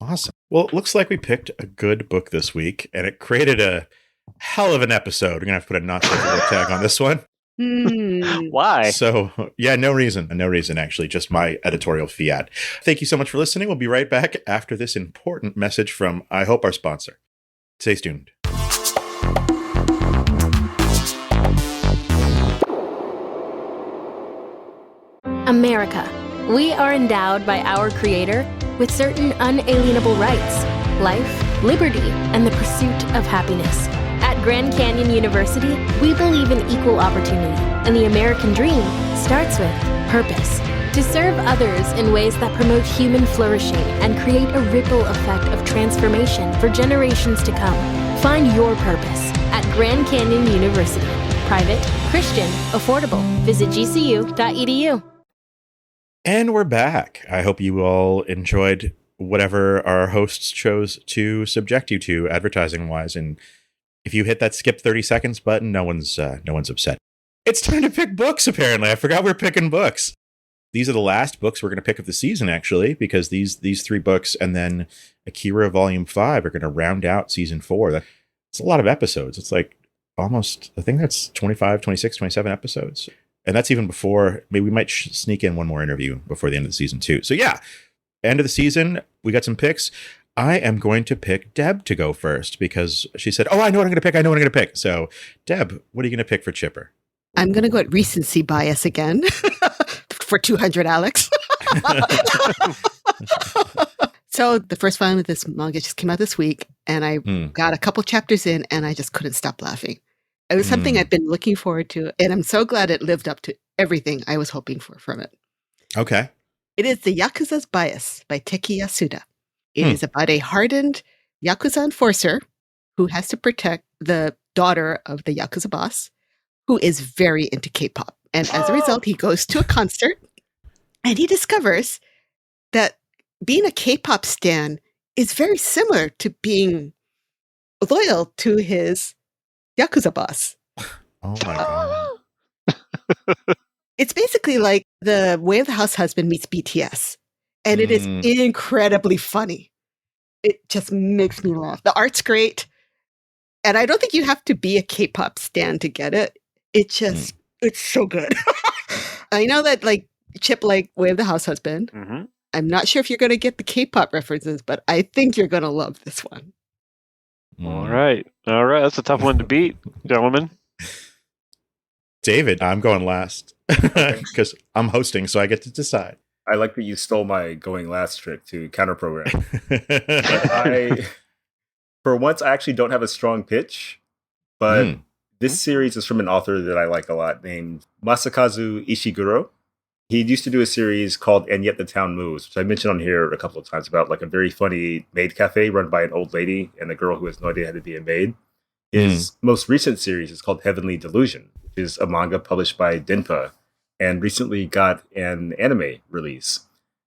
Awesome. Well, it looks like we picked a good book this week, and it created a hell of an episode. We're gonna have to put a not safe for work tag on this one. Why? So, yeah, no reason, actually, just my editorial fiat. Thank you so much for listening. We'll be right back after this important message from, I hope, our sponsor. Stay tuned. America. We are endowed by our Creator with certain unalienable rights: life, liberty, and the pursuit of happiness. At Grand Canyon University, we believe in equal opportunity, and the American dream starts with purpose. To serve others in ways that promote human flourishing and create a ripple effect of transformation for generations to come. Find your purpose at Grand Canyon University. Private, Christian, affordable. Visit gcu.edu. And we're back. I hope you all enjoyed whatever our hosts chose to subject you to advertising-wise. And if you hit that skip 30 seconds button, no one's upset. It's time to pick books, apparently. I forgot we're picking books. These are the last books we're going to pick of the season, actually, because these 3 books and then Akira Volume 5 are going to round out Season 4. It's a lot of episodes. It's like almost, I think that's 25, 26, 27 episodes. And that's even before, maybe we might sneak in one more interview before the end of the season, too. So yeah, end of the season, we got some picks. I am going to pick Deb to go first because she said, oh, I know what I'm going to pick. So, Deb, what are you going to pick for Chipper? I'm going to go at recency bias again for 200, Alex. So the first volume of this manga just came out this week, and I got a couple chapters in, and I just couldn't stop laughing. It was something I've been looking forward to, and I'm so glad it lived up to everything I was hoping for from it. Okay. It is The Yakuza's Bias by Teki Yasuda. It is about a hardened Yakuza enforcer who has to protect the daughter of the Yakuza boss, who is very into K-pop. And as a result, he goes to a concert and he discovers that being a K-pop stan is very similar to being loyal to his Yakuza boss. Oh my god. It's basically like the Way of the House Husband meets BTS. And it is incredibly funny. It just makes me laugh. The art's great. And I don't think you have to be a K-pop stan to get it. It just, it's so good. I know that like Chip like Way of the House Husband. Mm-hmm. I'm not sure if you're going to get the K-pop references, but I think you're going to love this one. All right. That's a tough one to beat, gentlemen. David, I'm going last because I'm hosting, so I get to decide. I like that you stole my going last trick to counter program. For once, I actually don't have a strong pitch, but this series is from an author that I like a lot named Masakazu Ishiguro. He used to do a series called And Yet the Town Moves, which I mentioned on here a couple of times, about like a very funny maid cafe run by an old lady and a girl who has no idea how to be a maid. His most recent series is called Heavenly Delusion, which is a manga published by Denpa and recently got an anime release.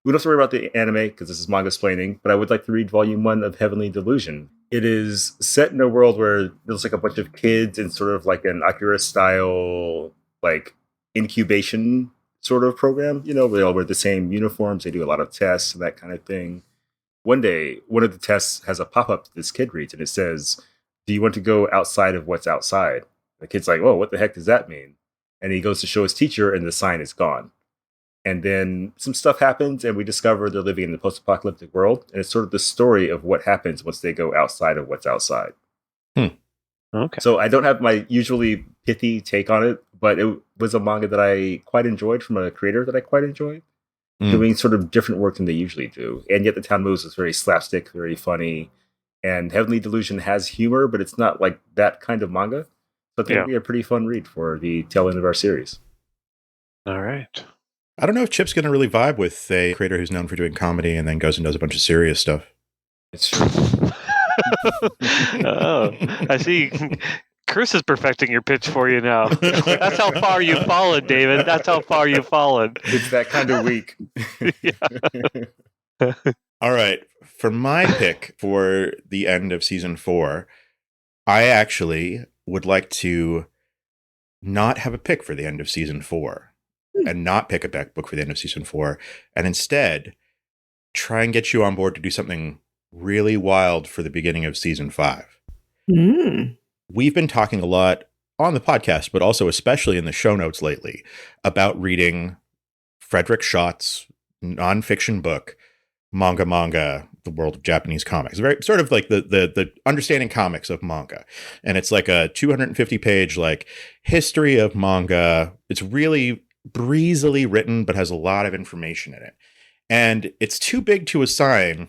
We don't have to worry about the anime because this is manga explaining, but I would like to read volume 1 of Heavenly Delusion. It is set in a world where there's like a bunch of kids in sort of like an Akira style, like incubation sort of program. You know, they all wear the same uniforms. They do a lot of tests and that kind of thing. One day, one of the tests has a pop-up that this kid reads and it says, "Do you want to go outside of what's outside?" The kid's like, "Whoa, what the heck does that mean?" And he goes to show his teacher and the sign is gone. And then some stuff happens and we discover they're living in the post-apocalyptic world. And it's sort of the story of what happens once they go outside of what's outside. Okay. So I don't have my usually pithy take on it, but it was a manga that I quite enjoyed from a creator that I quite enjoyed. Doing sort of different work than they usually do. And Yet the Town Moves is very slapstick, very funny. And Heavenly Delusion has humor, but it's not like that kind of manga. So I think it'd be a pretty fun read for the tail end of our series. All right. I don't know if Chip's going to really vibe with a creator who's known for doing comedy and then goes and does a bunch of serious stuff. It's true. Oh, I see. Chris is perfecting your pitch for you now. That's how far you've fallen, David. That's how far you've fallen. It's that kind of week. All right. For my pick for the end of season 4, I actually would like to not have a pick for the end of season 4 and not pick a book for the end of season 4 and instead try and get you on board to do something really wild for the beginning of season 5. We've been talking a lot on the podcast, but also especially in the show notes lately about reading Frederick Schott's nonfiction book, Manga, the World of Japanese Comics. Very sort of like the understanding comics of manga. And it's like a 250-page like history of manga. It's really breezily written, but has a lot of information in it. And it's too big to assign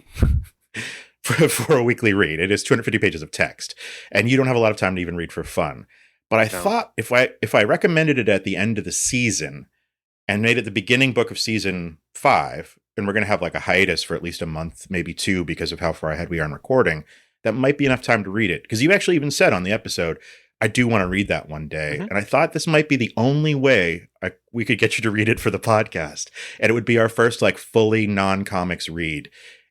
for a weekly read. It is 250 pages of text, and you don't have a lot of time to even read for fun. But I thought if I recommended it at the end of the season and made it the beginning book of season 5, and we're going to have like a hiatus for at least a month, maybe 2, because of how far ahead we are in recording, that might be enough time to read it. Because you actually even said on the episode, I do want to read that one day. And I thought this might be the only way we could get you to read it for the podcast. And it would be our first like fully non-comics read.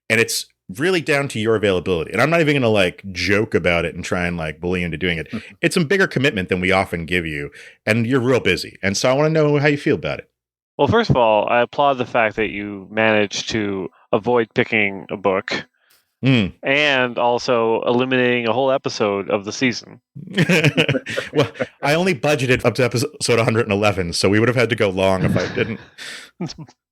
And it's really down to your availability. And I'm not even going to like joke about it and try and like bully you into doing it. It's a bigger commitment than we often give you. And you're real busy. And so I want to know how you feel about it. Well, first of all, I applaud the fact that you managed to avoid picking a book and also eliminating a whole episode of the season. Well, I only budgeted up to episode 111, so we would have had to go long if I didn't.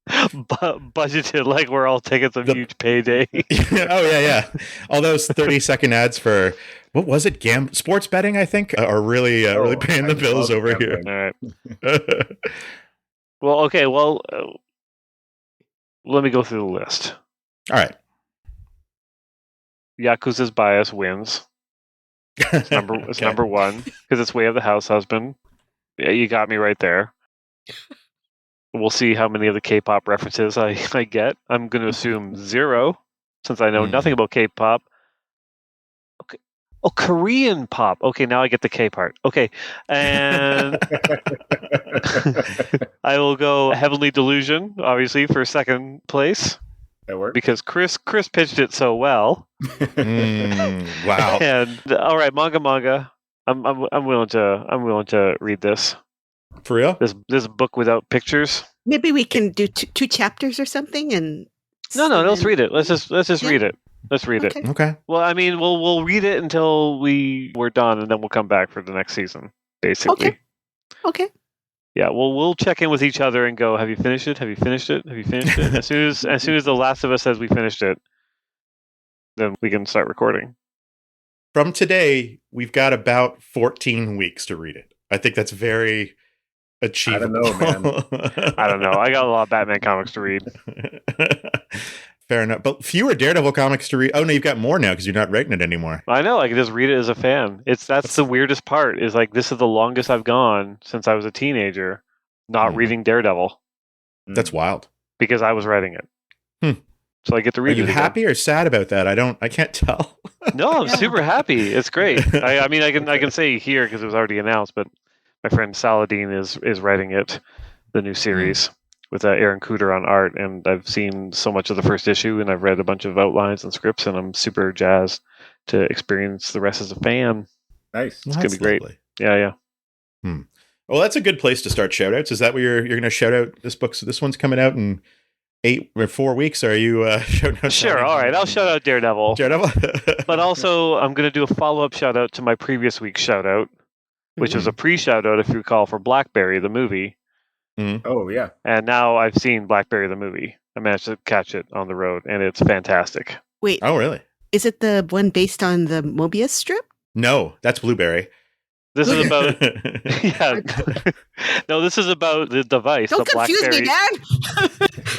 Budgeted like we're all taking some huge payday. Oh, yeah. All those 30-second ads for, what was it? Sports betting, I think, are really paying the bills over here. All right. Well, okay. Well, let me go through the list. All right. Yakuza's Bias wins. It's number 1 because it's Way of the House Husband. Yeah, you got me right there. We'll see how many of the K-pop references I get. I'm going to assume 0, since I know nothing about K-pop. Okay. Oh, Korean pop. Okay, now I get the K part. Okay, and I will go Heavenly Delusion, obviously, for second place. That works. Because Chris pitched it so well. Wow. And all right, manga. I'm willing to read this. For real? This book without pictures. Maybe we can do two chapters or something. And No, let's read it. Let's just read it. Let's read it. Okay. Well, I mean, we'll read it until we're done, and then we'll come back for the next season, basically. Okay. Yeah, well, we'll check in with each other and go, have you finished it? Have you finished it? Have you finished it? as soon as the last of us says we finished it, then we can start recording. From today, we've got about 14 weeks to read it. I think that's very achievable. I don't know, man. I don't know. I got a lot of Batman comics to read. Fair enough. But fewer Daredevil comics to read. Oh, no, you've got more now because you're not writing it anymore. I know. I can just read it as a fan. That's the weirdest part, is like, this is the longest I've gone since I was a teenager not reading Daredevil. That's wild. Because I was writing it. So I get to read it. Are you happy or sad about that? I can't tell. No, I'm super happy. It's great. I mean, I can say here because it was already announced, but my friend Saladin is writing it, the new series, with Aaron Cooter on art, and I've seen so much of the first issue, and I've read a bunch of outlines and scripts, and I'm super jazzed to experience the rest as a fan. Nice. It's going to be great. Lovely. Yeah. Well, that's a good place to start shout-outs. Is that what you're going to shout out this book? So this one's coming out in 8 or 4 weeks. Are you shouting out? Sure. All right. I'll shout out Daredevil. But also, I'm going to do a follow-up shout-out to my previous week's shout-out, which was a pre-shout-out, if you recall, for Blackberry, the movie. Oh, yeah. And now I've seen Blackberry, the movie. I managed to catch it on the road, and it's fantastic. Wait. Oh, really? Is it the one based on the Mobius strip? No, that's Blueberry. This is about... yeah. No, this is about the device. Don't the confuse Blackberry. me, Dad!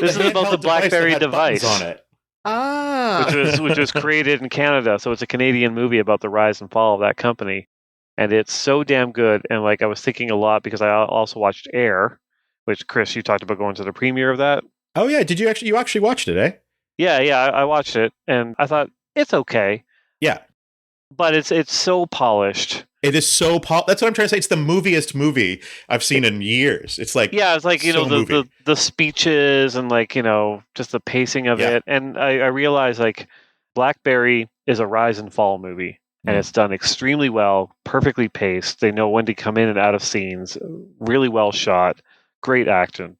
This is about the Blackberry device. On it. Which was created in Canada. So it's a Canadian movie about the rise and fall of that company. And it's so damn good. And like, I was thinking a lot because I also watched Air, which, Chris, you talked about going to the premiere of that. Oh, yeah. Did you actually watched it, eh? Yeah, I watched it, and I thought, it's okay. Yeah. But it's so polished. It is so that's what I'm trying to say. It's the moviest movie I've seen in years. It's like, it's like, so the speeches and like, just the pacing of it. And I realized like Blackberry is a rise and fall movie, and it's done extremely well, perfectly paced. They know when to come in and out of scenes, really well shot, great acting.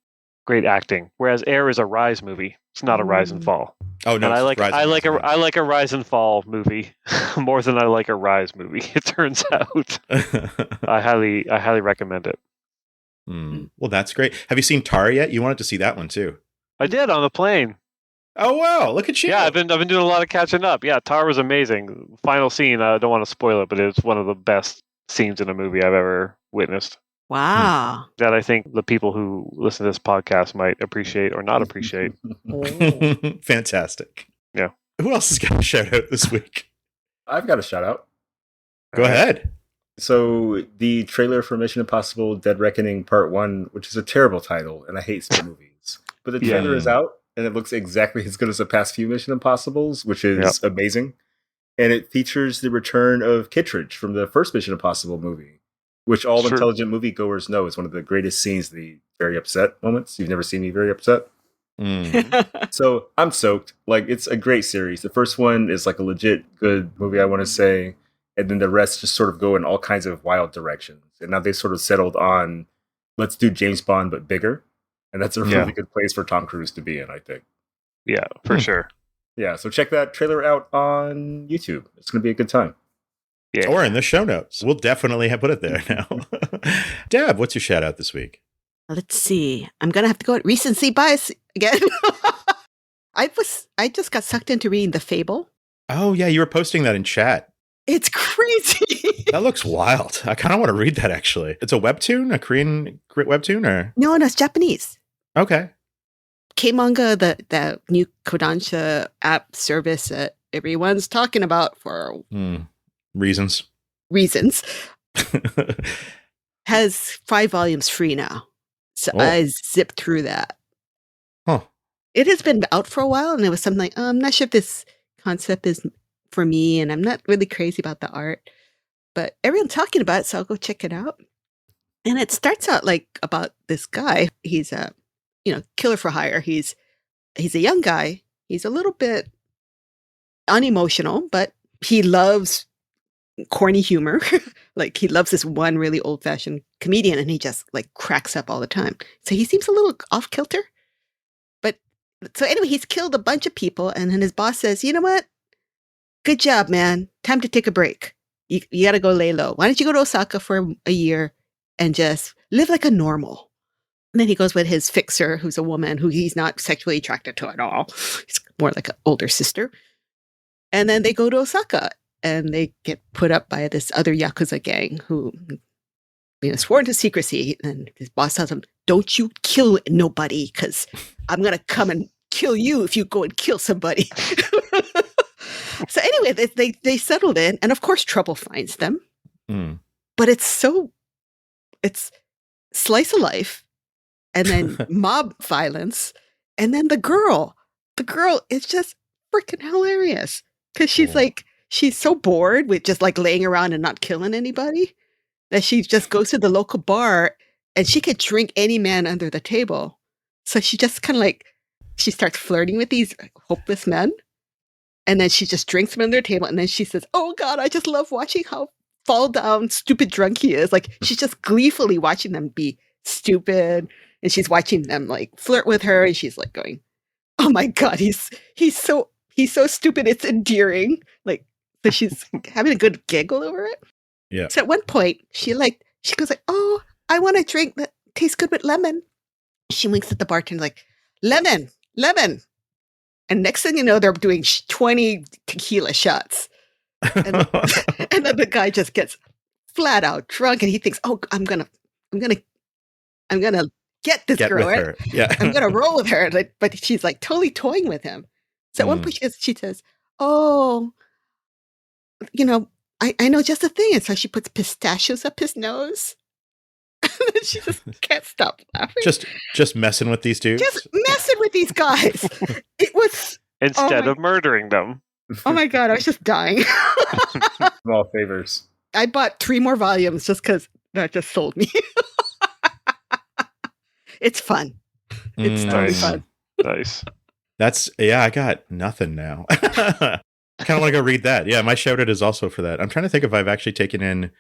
Whereas Air is a rise movie. It's not a rise and fall. Oh no! And I like a rise and fall movie more than I like a rise movie. It turns out. I highly recommend it. Well, that's great. Have you seen Tar yet? You wanted to see that one too. I did, on the plane. Oh wow! Look at you. Yeah, I've been doing a lot of catching up. Yeah, Tar was amazing. Final scene. I don't want to spoil it, but it's one of the best scenes in a movie I've ever witnessed. Wow. That I think the people who listen to this podcast might appreciate or not appreciate. Fantastic. Yeah. Who else has got a shout out this week? I've got a shout out. Go ahead. So the trailer for Mission Impossible Dead Reckoning Part 1, which is a terrible title, and I hate spy movies. But the trailer is out, and it looks exactly as good as the past few Mission Impossibles, which is amazing. And it features the return of Kittredge from the first Mission Impossible movie, which all intelligent moviegoers know is one of the greatest scenes, the very upset moments. You've never seen me very upset? So I'm soaked. Like, it's a great series. The first one is like a legit good movie, I want to say. And then the rest just sort of go in all kinds of wild directions. And now they've sort of settled on, let's do James Bond, but bigger. And that's a really good place for Tom Cruise to be in, I think. Yeah, for sure. Yeah, so check that trailer out on YouTube. It's going to be a good time. Yeah. Or in the show notes. We'll definitely put it there now. Deb, what's your shout out this week? Let's see. I'm going to have to go at recency bias again. I just got sucked into reading The Fable. Oh, yeah. You were posting that in chat. It's crazy. That looks wild. I kind of want to read that, actually. It's a webtoon, a Korean webtoon, or? No, it's Japanese. Okay. K-manga, the new Kodansha app service that everyone's talking about for reasons, has 5 volumes free now. So Oh. I zipped through that. Huh. It has been out for a while, and it was something like, I'm not sure if this concept is for me, and I'm not really crazy about the art, but everyone's talking about it, so I'll go check it out. And it starts out like about this guy. He's a, killer for hire. He's a young guy. He's a little bit unemotional, but he loves corny humor. Like he loves this one really old-fashioned comedian, and he just like cracks up all the time. So he seems a little off kilter. But so anyway, he's killed a bunch of people, and then his boss says, "You know what? Good job, man. Time to take a break. You got to go lay low. Why don't you go to Osaka for a year and just live like a normal?" And then he goes with his fixer, who's a woman who he's not sexually attracted to at all. He's more like an older sister. And then they go to Osaka, and they get put up by this other Yakuza gang who, sworn to secrecy. And his boss tells him, "Don't you kill nobody, because I'm going to come and kill you if you go and kill somebody." So anyway, they settled in, and of course trouble finds them. But it's slice of life, and then mob violence, and then the girl is just freaking hilarious, because she's so bored with just like laying around and not killing anybody that she just goes to the local bar, and she could drink any man under the table. So she just kind of like, she starts flirting with these hopeless men. And then she just drinks them under their table. And then she says, "Oh God, I just love watching how fall down stupid drunk he is." Like she's just gleefully watching them be stupid. And she's watching them like flirt with her. And she's like going, "Oh my God, he's so stupid. It's endearing." Like, so she's having a good giggle over it. Yeah. So at one point she goes like, "Oh, I want a drink that tastes good with lemon." She winks at the bartender like, "Lemon. And next thing you know, they're doing 20 tequila shots. And, and then the guy just gets flat out drunk, and he thinks, "Oh, I'm gonna get this girl. With right? her. Yeah. I'm gonna roll with her." But she's like totally toying with him. So at one point she says, "Oh, I know just the thing." And so she puts pistachios up his nose. And she just can't stop laughing. Just messing with these dudes. Just messing with these guys. It was instead of murdering them. Oh my God, I was just dying. Small favors. I bought 3 more volumes just because that just sold me. It's fun. It's totally fun. Nice. I got nothing now. I kind of want to go read that. Yeah, my shout out is also for that. I'm trying to think if I've actually taken in.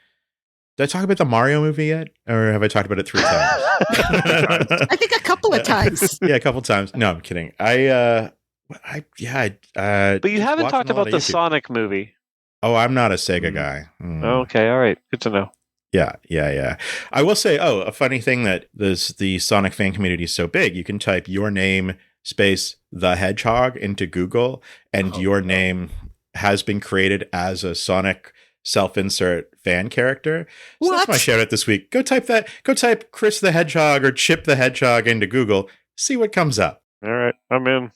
Did I talk about the Mario movie yet? Or have I talked about it 3 times? I think a couple of times. Yeah, a couple times. No, I'm kidding. But you haven't talked about the Sonic movie. Oh, I'm not a Sega guy. Okay, all right. Good to know. Yeah. I will say, a funny thing that the Sonic fan community is so big, you can type your name space the Hedgehog into Google, and your name has been created as a Sonic self-insert fan character. So that's my shout out this week. Go type Chris the Hedgehog or Chip the Hedgehog into Google. See what comes up. All right, I'm in.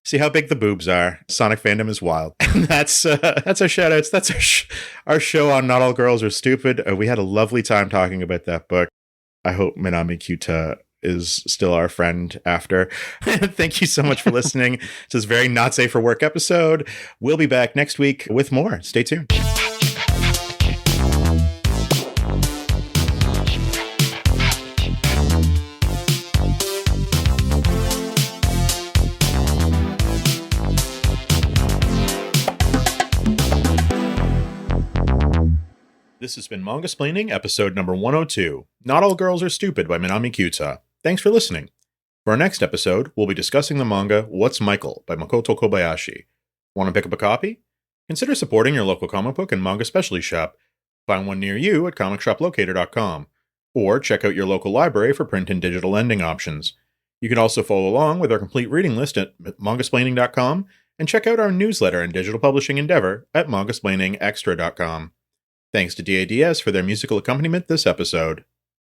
See how big the boobs are. Sonic fandom is wild. And that's our shout outs. That's our show on Not All Girls Are Stupid. We had a lovely time talking about that book. I hope Minami Kyuta is still our friend after. Thank you so much for listening to this very not safe for work episode. We'll be back next week with more. Stay tuned. This has been Manga-splaining, episode number 102, Not All Girls Are Stupid by Minami Kyuta. Thanks for listening. For our next episode, we'll be discussing the manga What's Michael by Makoto Kobayashi. Want to pick up a copy? Consider supporting your local comic book and manga specialty shop. Find one near you at comicshoplocator.com, or check out your local library for print and digital lending options. You can also follow along with our complete reading list at mangasplaining.com, and check out our newsletter and digital publishing endeavor at mangasplainingextra.com. Thanks to DADS for their musical accompaniment this episode.